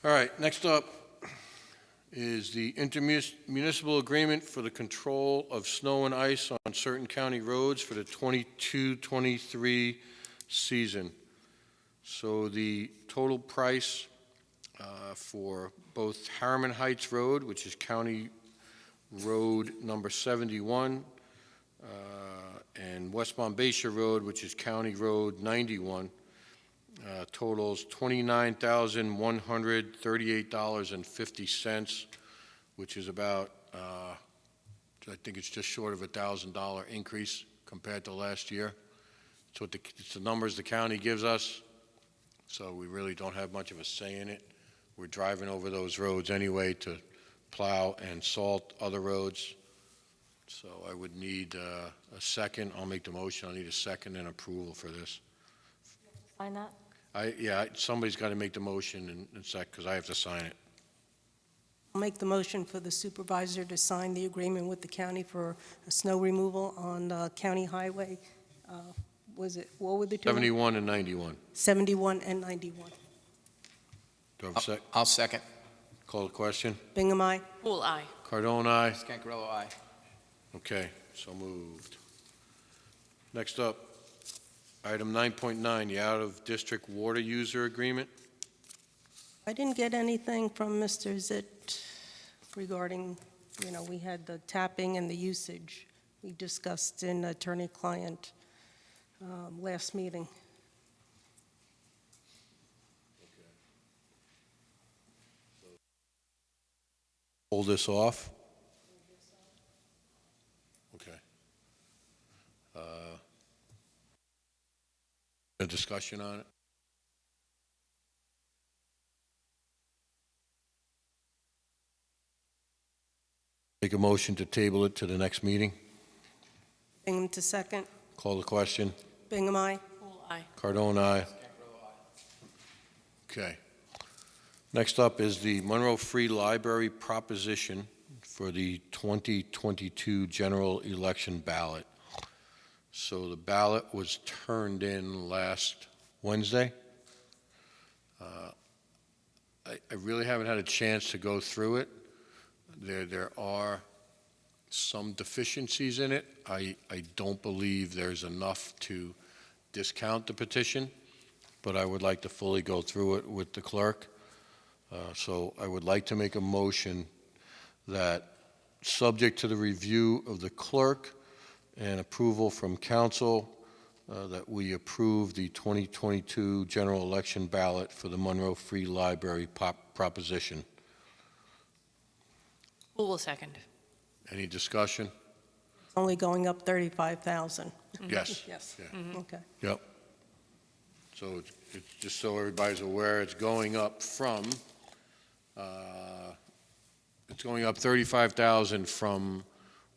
All right, next up is the intermunicipal agreement for the control of snow and ice on certain county roads for the 22-23 season. So the total price for both Harriman Heights Road, which is County Road number 71, and West Monbassia Road, which is County Road 91, totals $29,138.50, which is about, I think it's just short of $1,000 increase compared to last year. So it's the numbers the county gives us, so we really don't have much of a say in it. We're driving over those roads anyway to plow and salt other roads. So I would need a second. I'll make the motion. I need a second and approval for this. Sign that? Somebody's got to make the motion and sec, because I have to sign it. I'll make the motion for the supervisor to sign the agreement with the county for snow removal on County Highway. What were the two? 71 and 91. 71 and 91. Do I have a sec? I'll second. Call the question. Bingham, aye. Pool eye. Cardone, aye. Gancarello, aye. Okay, so moved. Next up, item 9.9, the out-of-district water user agreement. I didn't get anything from Mr. Zitt regarding, we had the tapping and the usage we discussed in attorney-client last meeting. Hold this off. Okay. A discussion on it? Make a motion to table it to the next meeting. Bingham to second. Call the question. Bingham, aye. Poole, aye. Cardone, aye. Okay. Next up is the Monroe Free Library proposition for the 2022 general election ballot. So the ballot was turned in last Wednesday. I really haven't had a chance to go through it. There are some deficiencies in it. I don't believe there's enough to discount the petition, but I would like to fully go through it with the clerk. So I would like to make a motion that, subject to the review of the clerk and approval from council, that we approve the 2022 general election ballot for the Monroe Free Library proposition. Poole will second. Any discussion? Only going up 35,000. Yes. Yes. Yeah. Okay. Yep. So it's just so everybody's aware, it's going up from, it's going up $35,000 from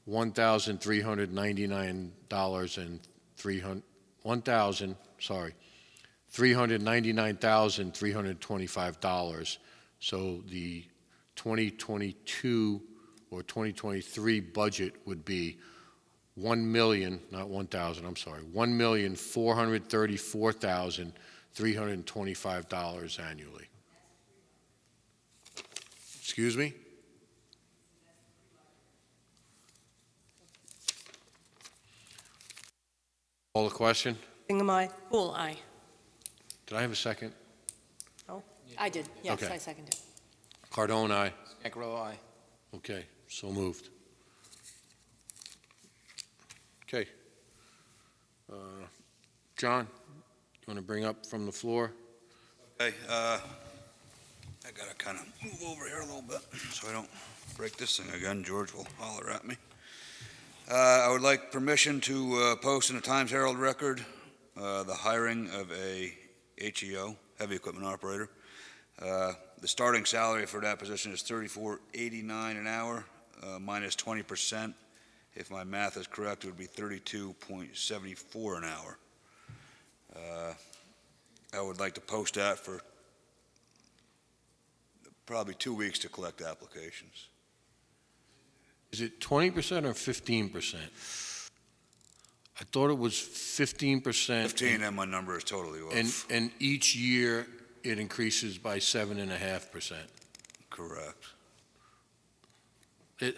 $399,325. So the 2022 or 2023 budget would be $1,434,325 annually. Excuse me? Call the question? Bingham, aye. Poole, aye. Did I have a second? I did, yes, Okay. I seconded. Cardone, aye. Scangarello, aye. Okay, so moved. Okay. John, you want to bring up from the floor? Okay, I gotta kind of move over here a little bit so I don't break this thing again. George will holler at me. I would like permission to post in the Times Herald Record the hiring of a HEO, heavy equipment operator. The starting salary for that position is $34.89 an hour, minus 20%. If my math is correct, it would be $32.74 an hour. I would like to post that for probably 2 weeks to collect applications. Is it 20% or 15%? I thought it was 15%. 15, and my number is totally off. And each year, it increases by 7.5%. Correct.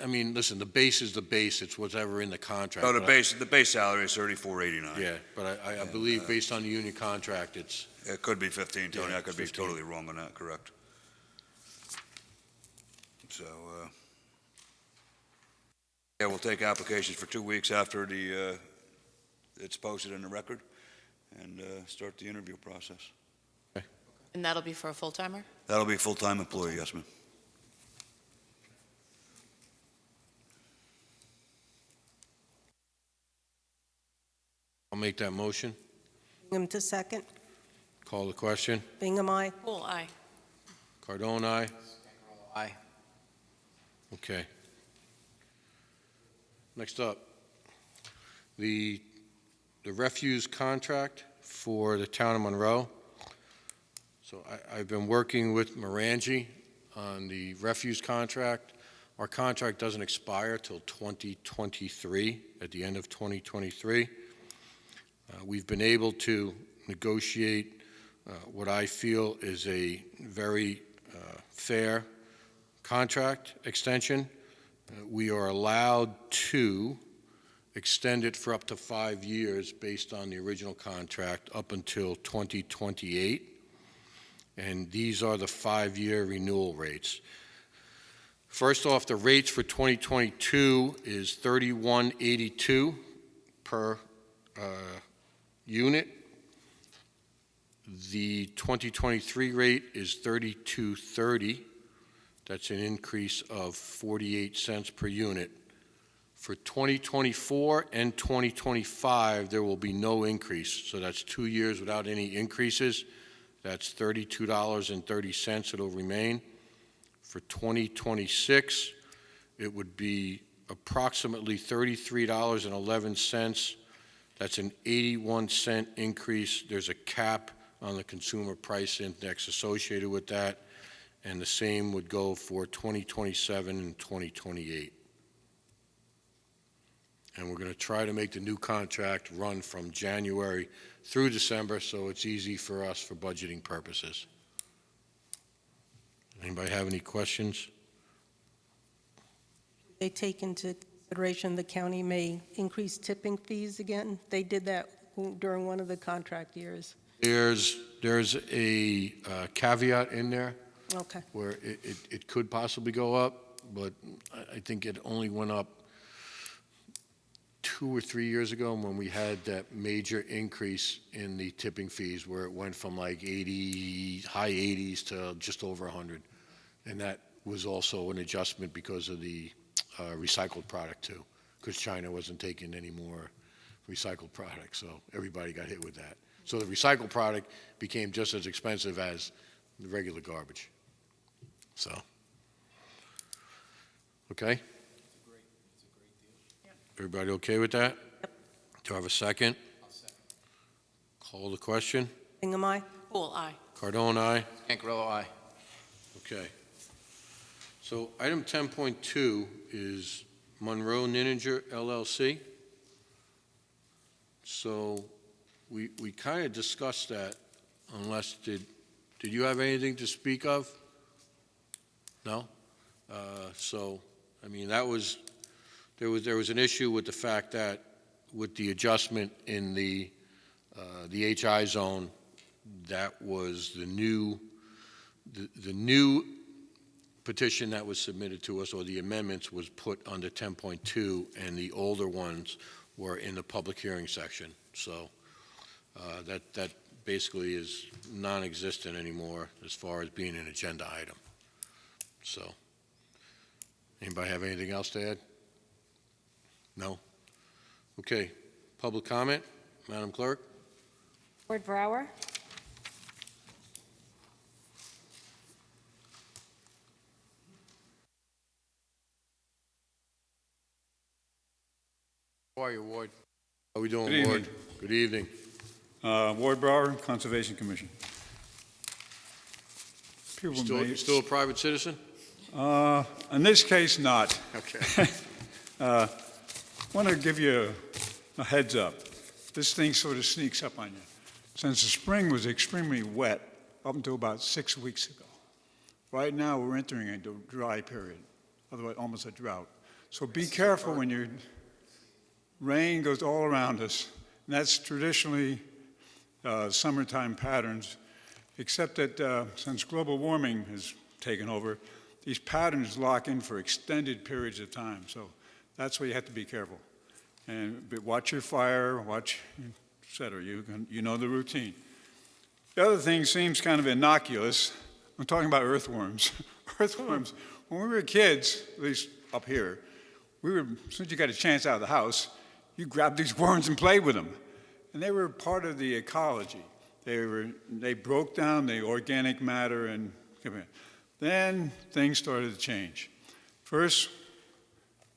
I mean, listen, the base is the base, it's whatever in the contract. No, but the base salary is $34.89. Yeah, but I believe based on the union contract, it's, It could be 15, Tony. Yeah, I could be 15. totally wrong on that, correct. So, yeah, we'll take applications for 2 weeks after it's posted in the record and start the interview process. And that'll be for a full-timer? That'll be a full-time employee, yes, ma'am. I'll make that motion. Bingham to second. Call the question. Bingham, aye. Poole, aye. Cardone, aye. Aye. Okay. Next up, the refuse contract for the town of Monroe. So I've been working with Morangi on the refuse contract. Our contract doesn't expire till 2023, at the end of 2023. We've been able to negotiate what I feel is a very fair contract extension. We are allowed to extend it for up to 5 years based on the original contract up until 2028. And these are the 5-year renewal rates. First off, the rates for 2022 is $31.82 per unit. The 2023 rate is $32.30. That's an increase of 48 cents per unit. For 2024 and 2025, there will be no increase. So that's 2 years without any increases. That's $32.30 it'll remain. For 2026, it would be approximately $33.11. That's an 81-cent increase. There's a cap on the consumer price index associated with that, and the same would go for 2027 and 2028. And we're going to try to make the new contract run from January through December, so it's easy for us for budgeting purposes. Anybody have any questions? They take into consideration the county may increase tipping fees again? They did that during one of the contract years. There's a caveat in there Okay. where it could possibly go up, but I think it only went up 2 or 3 years ago when we had that major increase in the tipping fees where it went from like high 80s to just over 100. And that was also an adjustment because of the recycled product too, because China wasn't taking any more recycled products, so everybody got hit with that. So the recycled product became just as expensive as the regular garbage. So, okay? Everybody okay with that? Yep. Do I have a second? Call the question. Bingham, aye? Poole, aye. Cardone, aye. Ankarello, aye. Okay. So item 10.2 is Monroe Nininger LLC. So we kind of discussed that, unless, did you have anything to speak of? No? So, I mean, there was an issue with the fact that with the adjustment in the HI zone, that was the new petition that was submitted to us, or the amendments, was put under 10.2, and the older ones were in the public hearing section. So that basically is non-existent anymore as far as being an agenda item. So, anybody have anything else to add? No? Okay. Public comment? Madam Clerk? Ward Brower? How are you, Ward? How are we doing, Good Ward? evening. Good evening. Ward Brower, Conservation Commission. People may- Still a private citizen? In this case, not. Okay. Want to give you a heads up. This thing sort of sneaks up on you. Since the spring was extremely wet up until about 6 weeks ago, right now we're entering a dry period, otherwise almost a drought. So be careful when your rain goes all around us. And that's traditionally summertime patterns, except that since global warming has taken over, these patterns lock in for extended periods of time. So that's why you have to be careful. But watch your fire, watch, et cetera. You know the routine. The other thing seems kind of innocuous. I'm talking about earthworms. Earthworms. When we were kids, at least up here, as soon as you got a chance out of the house, you grabbed these worms and played with them. And they were part of the ecology. They broke down the organic matter and then things started to change. First,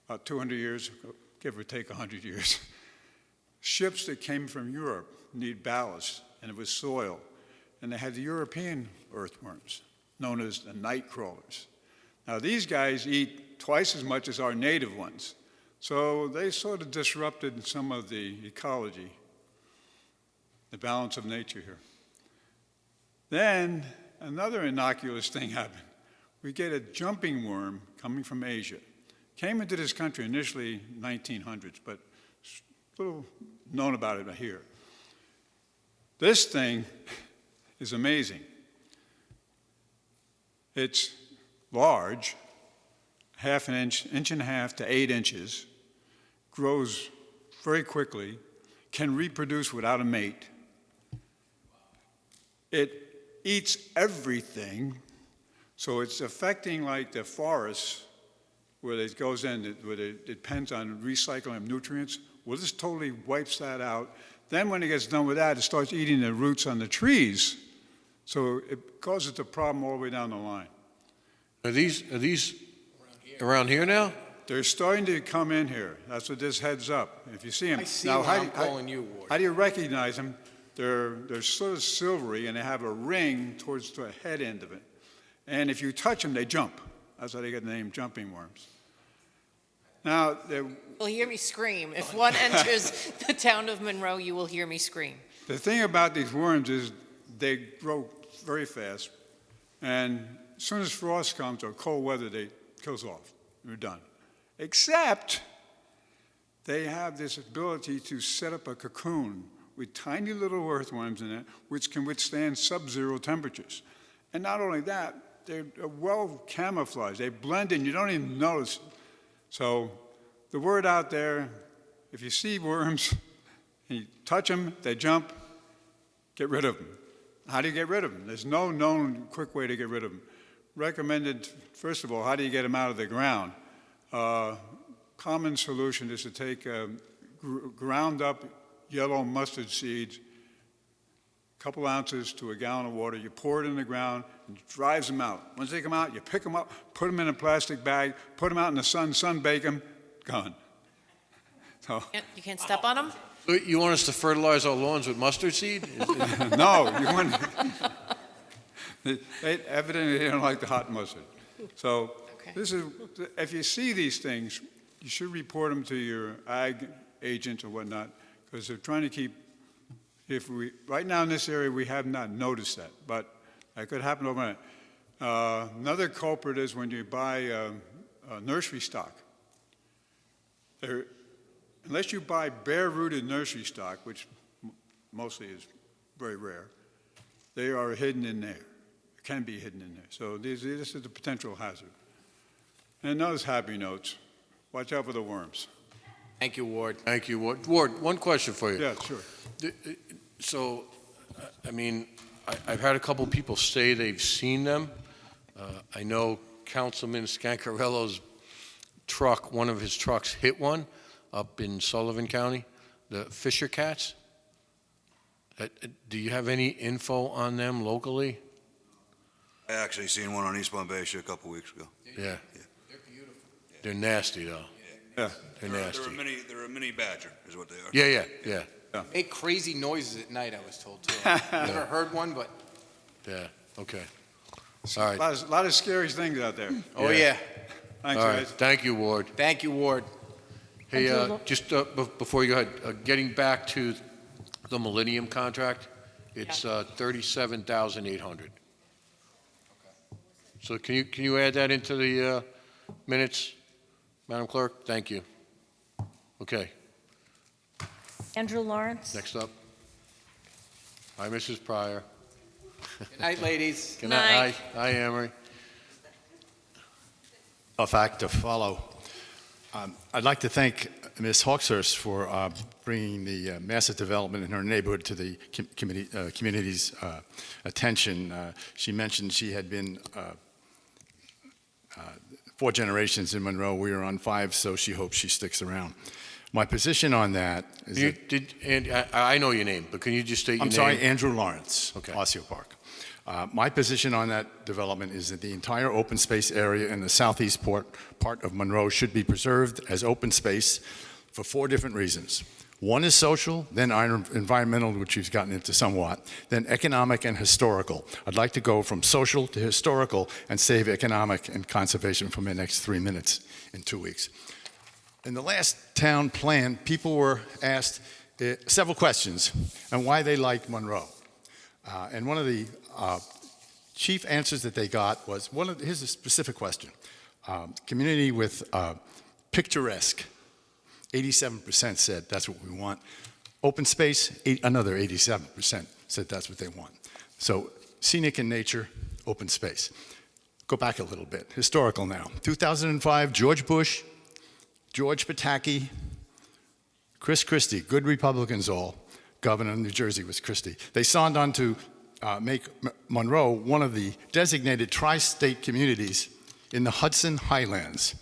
about 200 years ago, give or take 100 years, ships that came from Europe need ballast, and it was soil. And they had the European earthworms, known as the night crawlers. Now, these guys eat twice as much as our native ones. So they sort of disrupted some of the ecology, the balance of nature here. Then another innocuous thing happened. We get a jumping worm coming from Asia. Came into this country initially 1900s, but little known about it here. This thing is amazing. It's large, half an inch, inch and a half to 8 inches, grows very quickly, can reproduce without a mate. It eats everything, so it's affecting like the forests where it goes in, where it depends on recycling of nutrients. Well, this totally wipes that out. Then when it gets done with that, it starts eating the roots on the trees. So it causes the problem all the way down the line. Are these around here now? they're starting to come in here. That's what this heads up. If you see them. I see Now, why I'm calling you, Ward. How do you recognize them? They're sort of silvery, and they have a ring towards the head end of it. And if you touch them, they jump. That's how they get the name jumping worms. Now, You'll hear me scream. If one enters the town of Monroe, you will hear me scream. the thing about these worms is they grow very fast, and as soon as frost comes or cold weather, they kills off. They're done. Except they have this ability to set up a cocoon with tiny little earthworms in it, which can withstand sub-zero temperatures. And not only that, they're well camouflaged. They blend in. You don't even notice. So the word out there, if you see worms, and you touch them, they jump, get rid of them. How do you get rid of them? There's no known quick way to get rid of them. Recommended, first of all, how do you get them out of the ground? Common solution is to take ground up yellow mustard seeds, a couple ounces to a gallon of water. You pour it in the ground, and it dries them out. Once they come out, you pick them up, put them in a plastic bag, put them out in the sun, sunbake them, gone. So, You can't step on them? You want us to fertilize our lawns with mustard seed? no, you want. Evidently, they don't like the hot mustard. So, Okay. this is if you see these things, you should report them to your ag agent or whatnot, because they're trying to keep. Right now in this area, we have not noticed that, but that could happen overnight. Another culprit is when you buy nursery stock. Unless you buy bare-rooted nursery stock, which mostly is very rare, they are hidden in there. Can be hidden in there. So this is the potential hazard. And those happy notes. Watch out for the worms. Thank you, Ward. Thank you, Ward. Ward, one question for you. Yeah, sure. So, I mean, I've had a couple people say they've seen them. I know Councilman Scancarello's truck, one of his trucks hit one up in Sullivan County, the Fisher cats. Do you have any info on them locally? I actually seen one on East Bombaysha a couple weeks ago. Yeah. They're beautiful. They're nasty, though. Yeah. They're nasty. They're a mini badger, is what they are. Yeah. Make crazy noises at night, I was told, too. Never heard one, but, Yeah, okay. All right. A lot of scary things out there. oh, Yeah. yeah. Thanks, All right, guys. thank you, Ward. Thank you, Ward. Hey, Thank you. just before you go ahead, getting back to the Millennium contract, it's $37,800. So can you add that into the minutes, Madam Clerk? Thank you. Okay, Andrew Lawrence? next up. Hi, Mrs. Pryor. Good night, ladies. Good night. Hi, Amory. Tough act to follow. I'd like to thank Ms. Hawkshurst for bringing the massive development in her neighborhood to the community's attention. She mentioned she had been 4 generations in Monroe. We are on 5, so she hopes she sticks around. My position on that is I know your name, but can you just state your name? I'm sorry, Andrew Lawrence, Okay. Osseo Park. My position on that development is that the entire open space area in the southeast part of Monroe should be preserved as open space for 4 different reasons. One is social, then environmental, which we've gotten into somewhat, then economic and historical. I'd like to go from social to historical and save economic and conservation for my next 3 minutes in 2 weeks. In the last town plan, people were asked several questions on why they liked Monroe. And one of the chief answers that they got was, here's a specific question. Community with picturesque, 87% said that's what we want. Open space, another 87% said that's what they want. So scenic in nature, open space. Go back a little bit, historical now. 2005, George Bush, George Pataki, Chris Christie, good Republicans all. Governor of New Jersey was Christie. They signed on to make Monroe one of the designated tri-state communities in the Hudson Highlands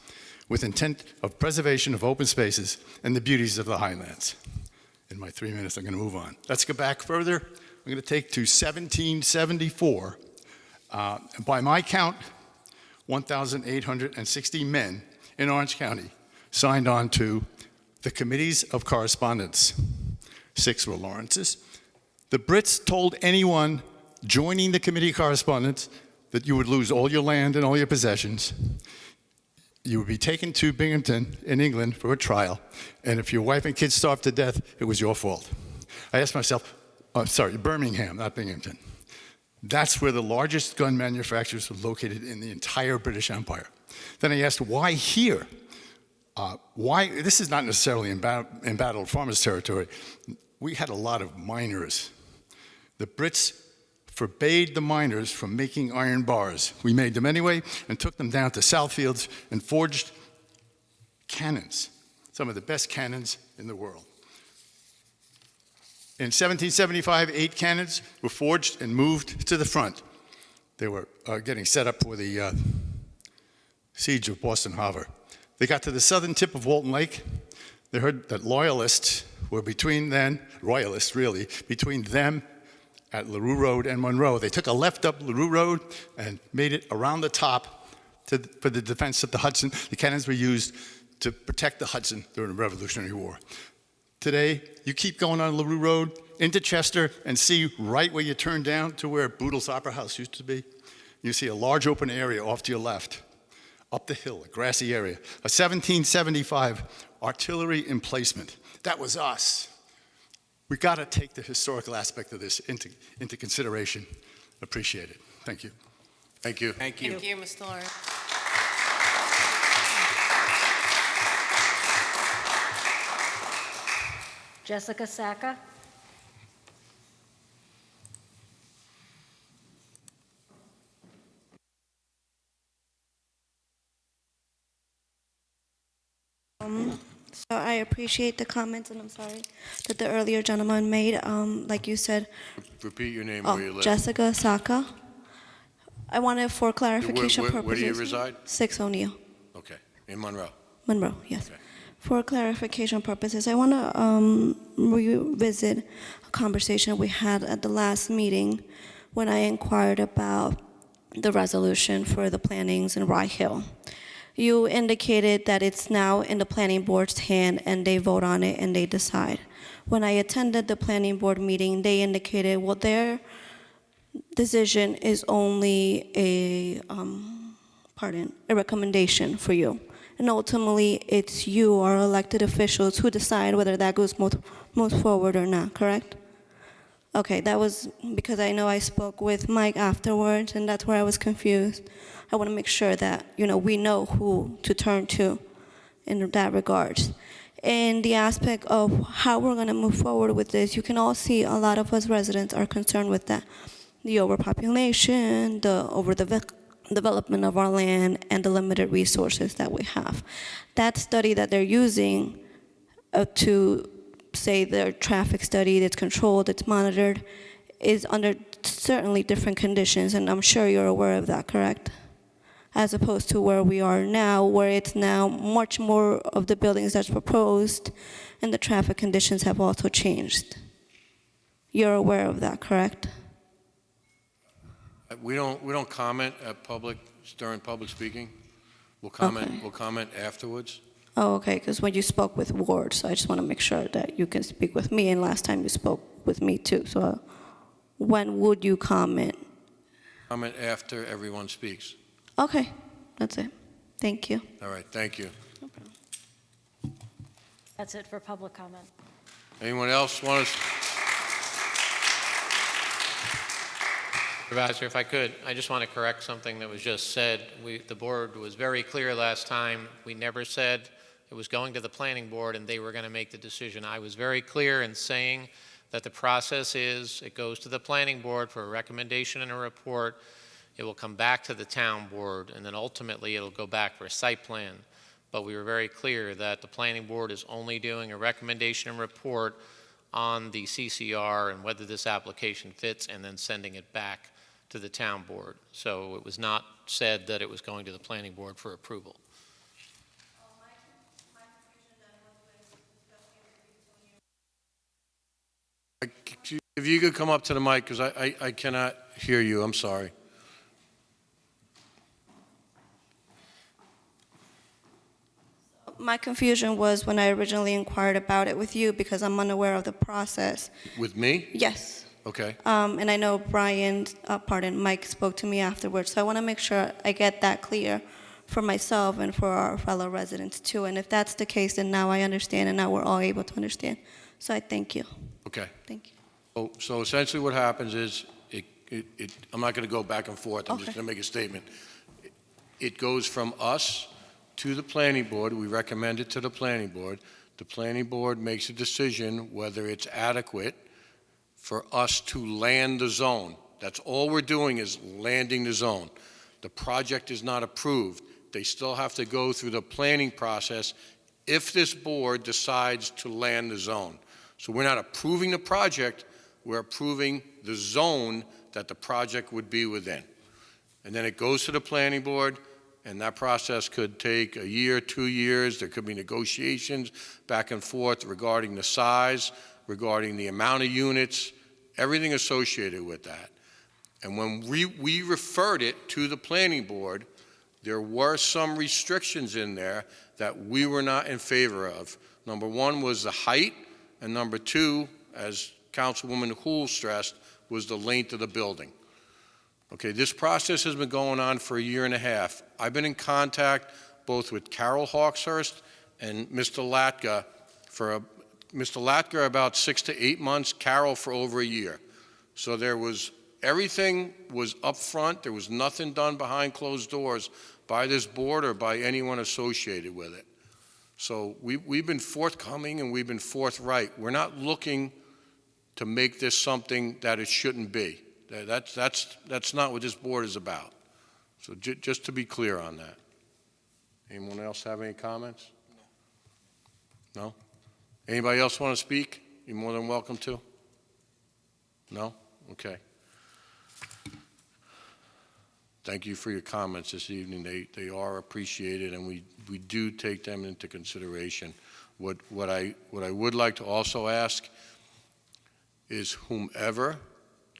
with intent of preservation of open spaces and the beauties of the Highlands. In my 3 minutes, I'm going to move on. Let's go back further. I'm going to take to 1774. By my count, 1,860 men in Orange County signed on to the committees of correspondence. 6 were Lawrence's. The Brits told anyone joining the committee of correspondence that you would lose all your land and all your possessions. You would be taken to Binghamton in England for a trial, and if your wife and kids starved to death, it was your fault. I asked myself, Birmingham, not Binghamton. That's where the largest gun manufacturers were located in the entire British Empire. Then I asked, why here? Why? This is not necessarily embattled farmers' territory. We had a lot of miners. The Brits forbade the miners from making iron bars. We made them anyway and took them down to Southfields and forged cannons, some of the best cannons in the world. In 1775, 8 cannons were forged and moved to the front. They were getting set up for the siege of Boston Harbor. They got to the southern tip of Walton Lake. They heard that loyalists were between them at LaRue Road and Monroe. They took a left up LaRue Road and made it around the top for the defense of the Hudson. The cannons were used to protect the Hudson during the Revolutionary War. Today, you keep going on LaRue Road into Chester and see right where you turn down to where Boodle's Opera House used to be. You see a large open area off to your left, up the hill, a grassy area. A 1775 artillery emplacement. That was us. We got to take the historical aspect of this into consideration. Appreciate it. Thank you. Thank you. Thank you, Mr. Lawrence. Jessica Sacca. So I appreciate the comments, and I'm sorry that the earlier gentleman made. Like you said, Repeat your name where you live. Jessica Sacca. I wanted for clarification purposes. Where do you reside? 6 O'Neill. Okay, in Monroe. Monroe, yes. Okay. For clarification purposes, I want to revisit a conversation we had at the last meeting when I inquired about the resolution for the plantings in Rye Hill. You indicated that it's now in the planning board's hand and they vote on it and they decide. When I attended the planning board meeting, they indicated, well, their decision is only a recommendation for you. And ultimately, it's you, our elected officials, who decide whether that goes most forward or not, correct? Okay, that was because I know I spoke with Mike afterwards, and that's where I was confused. I want to make sure that, we know who to turn to in that regard. In the aspect of how we're going to move forward with this, you can all see a lot of us residents are concerned with that. The overpopulation, the development of our land, and the limited resources that we have. That study that they're using to say their traffic study that's controlled, that's monitored, is under certainly different conditions, and I'm sure you're aware of that, correct? As opposed to where we are now, where it's now much more of the buildings that's proposed, and the traffic conditions have also changed. You're aware of that, correct? We don't comment during public speaking. We'll comment. Okay. We'll comment afterwards. Oh, okay, because when you spoke with Ward, so I just want to make sure that you can speak with me, and last time you spoke with me too. So when would you comment? Comment after everyone speaks. Okay, that's it. Thank you. All right, thank you. That's it for public comment. Anyone else want to? Supervisor, if I could, I just want to correct something that was just said. The board was very clear last time. We never said it was going to the planning board and they were going to make the decision. I was very clear in saying that the process is it goes to the planning board for a recommendation and a report. It will come back to the town board, and then ultimately it'll go back for a site plan. But we were very clear that the planning board is only doing a recommendation and report on the CCR and whether this application fits, and then sending it back to the town board. So it was not said that it was going to the planning board for approval. If you could come up to the mic, because I cannot hear you. I'm sorry. My confusion was when I originally inquired about it with you because I'm unaware of the process. With me? Yes. Okay. And I know Mike spoke to me afterwards, so I want to make sure I get that clear for myself and for our fellow residents too. And if that's the case, then now I understand, and now we're all able to understand. So I thank you. Okay. Thank you. So essentially what happens is, I'm not going to go back and forth, I'm just Okay. going to make a statement. It goes from us to the planning board, we recommend it to the planning board. The planning board makes a decision whether it's adequate for us to land the zone. That's all we're doing is landing the zone. The project is not approved. They still have to go through the planning process if this board decides to land the zone. So we're not approving the project, we're approving the zone that the project would be within. And then it goes to the planning board, and that process could take a year, 2 years. There could be negotiations back and forth regarding the size, regarding the amount of units, everything associated with that. And when we referred it to the planning board, there were some restrictions in there that we were not in favor of. Number one was the height, and number two, as Councilwoman Houle stressed, was the length of the building. Okay, this process has been going on for a year and a half. I've been in contact both with Carol Hawkshurst and Mr. Latka Mr. Latka about 6 to 8 months, Carol for over a year. So everything was up front. There was nothing done behind closed doors by this board or by anyone associated with it. So we've been forthcoming and we've been forthright. We're not looking to make this something that it shouldn't be. That's not what this board is about. So just to be clear on that. Anyone else have any comments? No? Anybody else want to speak? You're more than welcome to. No? Okay. Thank you for your comments this evening. They are appreciated, and we do take them into consideration. What I would like to also ask is whomever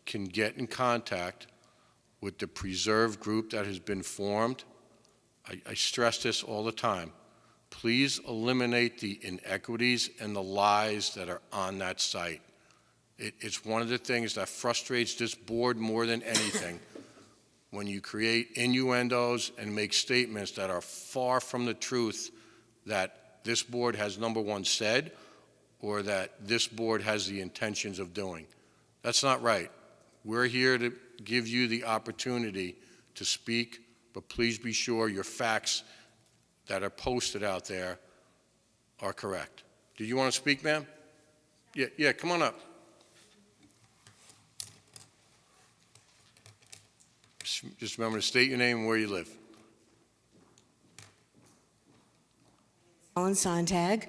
can get in contact with the preserve group that has been formed. I stress this all the time. Please eliminate the inequities and the lies that are on that site. It's one of the things that frustrates this board more than anything. When you create innuendos and make statements that are far from the truth that this board has, number one, said, or that this board has the intentions of doing. That's not right. We're here to give you the opportunity to speak, but please be sure your facts that are posted out there are correct. Do you want to speak, ma'am? Yeah, come on up. Just remember to state your name and where you live. Ellen Sontag,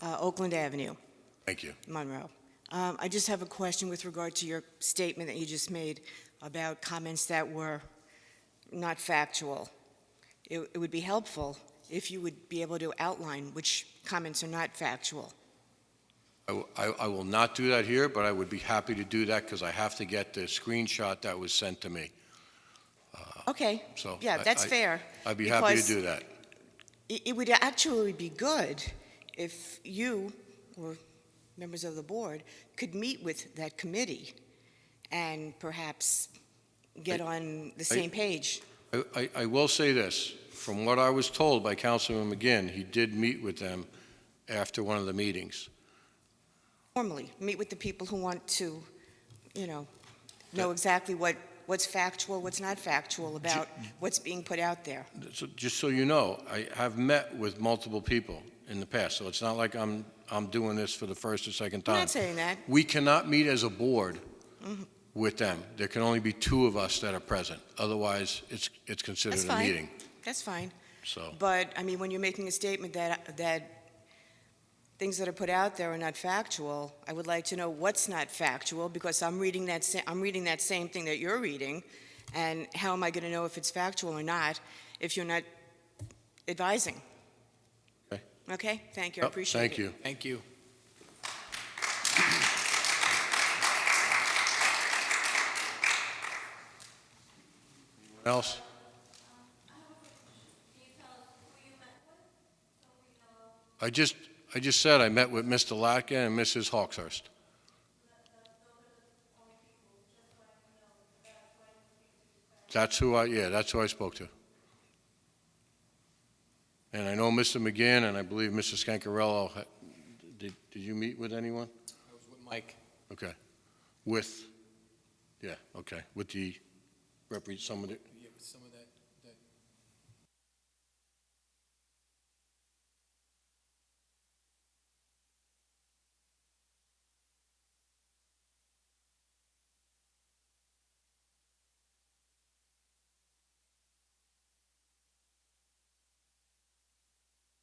Oakland Avenue, Thank you. Monroe. I just have a question with regard to your statement that you just made about comments that were not factual. It would be helpful if you would be able to outline which comments are not factual. I will not do that here, but I would be happy to do that because I have to get the screenshot that was sent to me. Okay, So yeah, that's fair. I'd be happy to because do that. It would actually be good if you or members of the board could meet with that committee and perhaps get on the same page. I will say this. From what I was told by Councilman McGinn, he did meet with them after one of the meetings. Formally, meet with the people who want to, know exactly what's factual, what's not factual about what's being put out there. So just so you know, I have met with multiple people in the past, so it's not like I'm doing this for the first or second time. I'm not saying that. We cannot meet as a board with them. There can only be 2 of us that are present. Otherwise, it's considered That's a fine. meeting. That's fine. So, But, when you're making a statement that things that are put out there are not factual, I would like to know what's not factual, because I'm reading that same thing that you're reading, and how am I going to know if it's factual or not if you're not advising? Okay. Okay, thank you, I appreciate it. Thank you. Thank you. Else? I just said I met with Mr. Latka and Mrs. Hawkshurst. That's who I spoke to. And I know Mr. McGinn, and I believe Mr. Scancarello. Did you meet with anyone? I was with Mike. Okay. Okay. With the, some of the, Yeah, with some of that.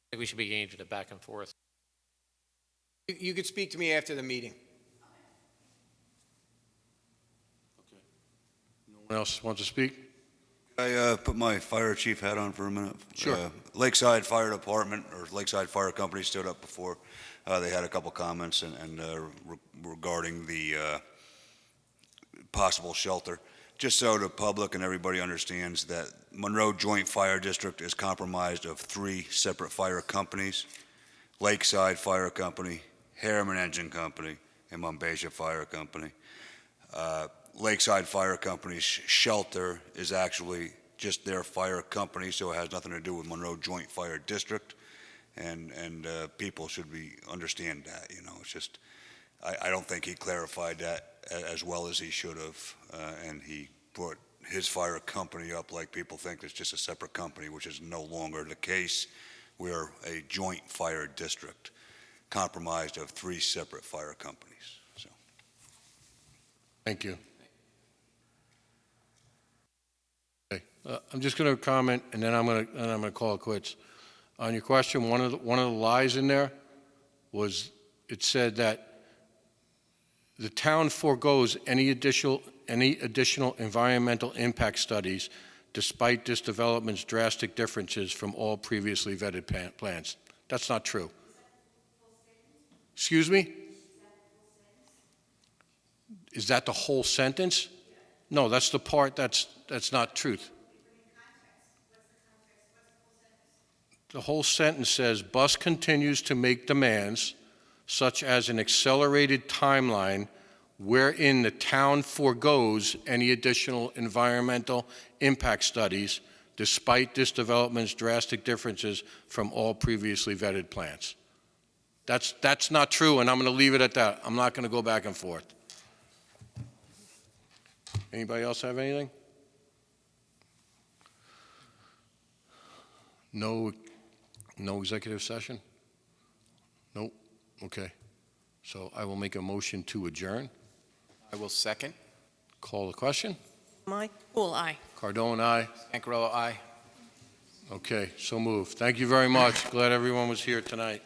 I think we should be engaged in a back and forth. You could speak to me after the meeting. no one else wants to speak? I put my fire chief hat on for a minute. Sure. Lakeside Fire Department, or Lakeside Fire Company stood up before. They had a couple comments regarding the possible shelter. Just so the public and everybody understands that Monroe Joint Fire District is comprised of 3 separate fire companies: Lakeside Fire Company, Harriman Engine Company, and Mumbasia Fire Company. Lakeside Fire Company's shelter is actually just their fire company, so it has nothing to do with Monroe Joint Fire District, and people should understand that. It's just, I don't think he clarified that as well as he should have, and he brought his fire company up like people think it's just a separate company, which is no longer the case. We're a joint fire district comprised of 3 separate fire companies. So, Thank you. Okay. I'm just going to comment, and then I'm going to call it quits. On your question, one of the lies in there was it said that the town forgoes any additional environmental impact studies despite this development's drastic differences from all previously vetted plans. That's not true. Excuse me? Is that the whole sentence? No, that's the part that's not truth. The whole sentence says, Bus continues to make demands such as an accelerated timeline wherein the town forgoes any additional environmental impact studies despite this development's drastic differences from all previously vetted plans. That's not true, and I'm going to leave it at that. I'm not going to go back and forth. Anybody else have anything? No executive session? Nope. Okay. So I will make a motion to adjourn. I will second. Call the question. Mike? Cool, aye. Cardone, aye. Ancarello, aye. Okay, so moved. Thank you very much. Glad everyone was here tonight.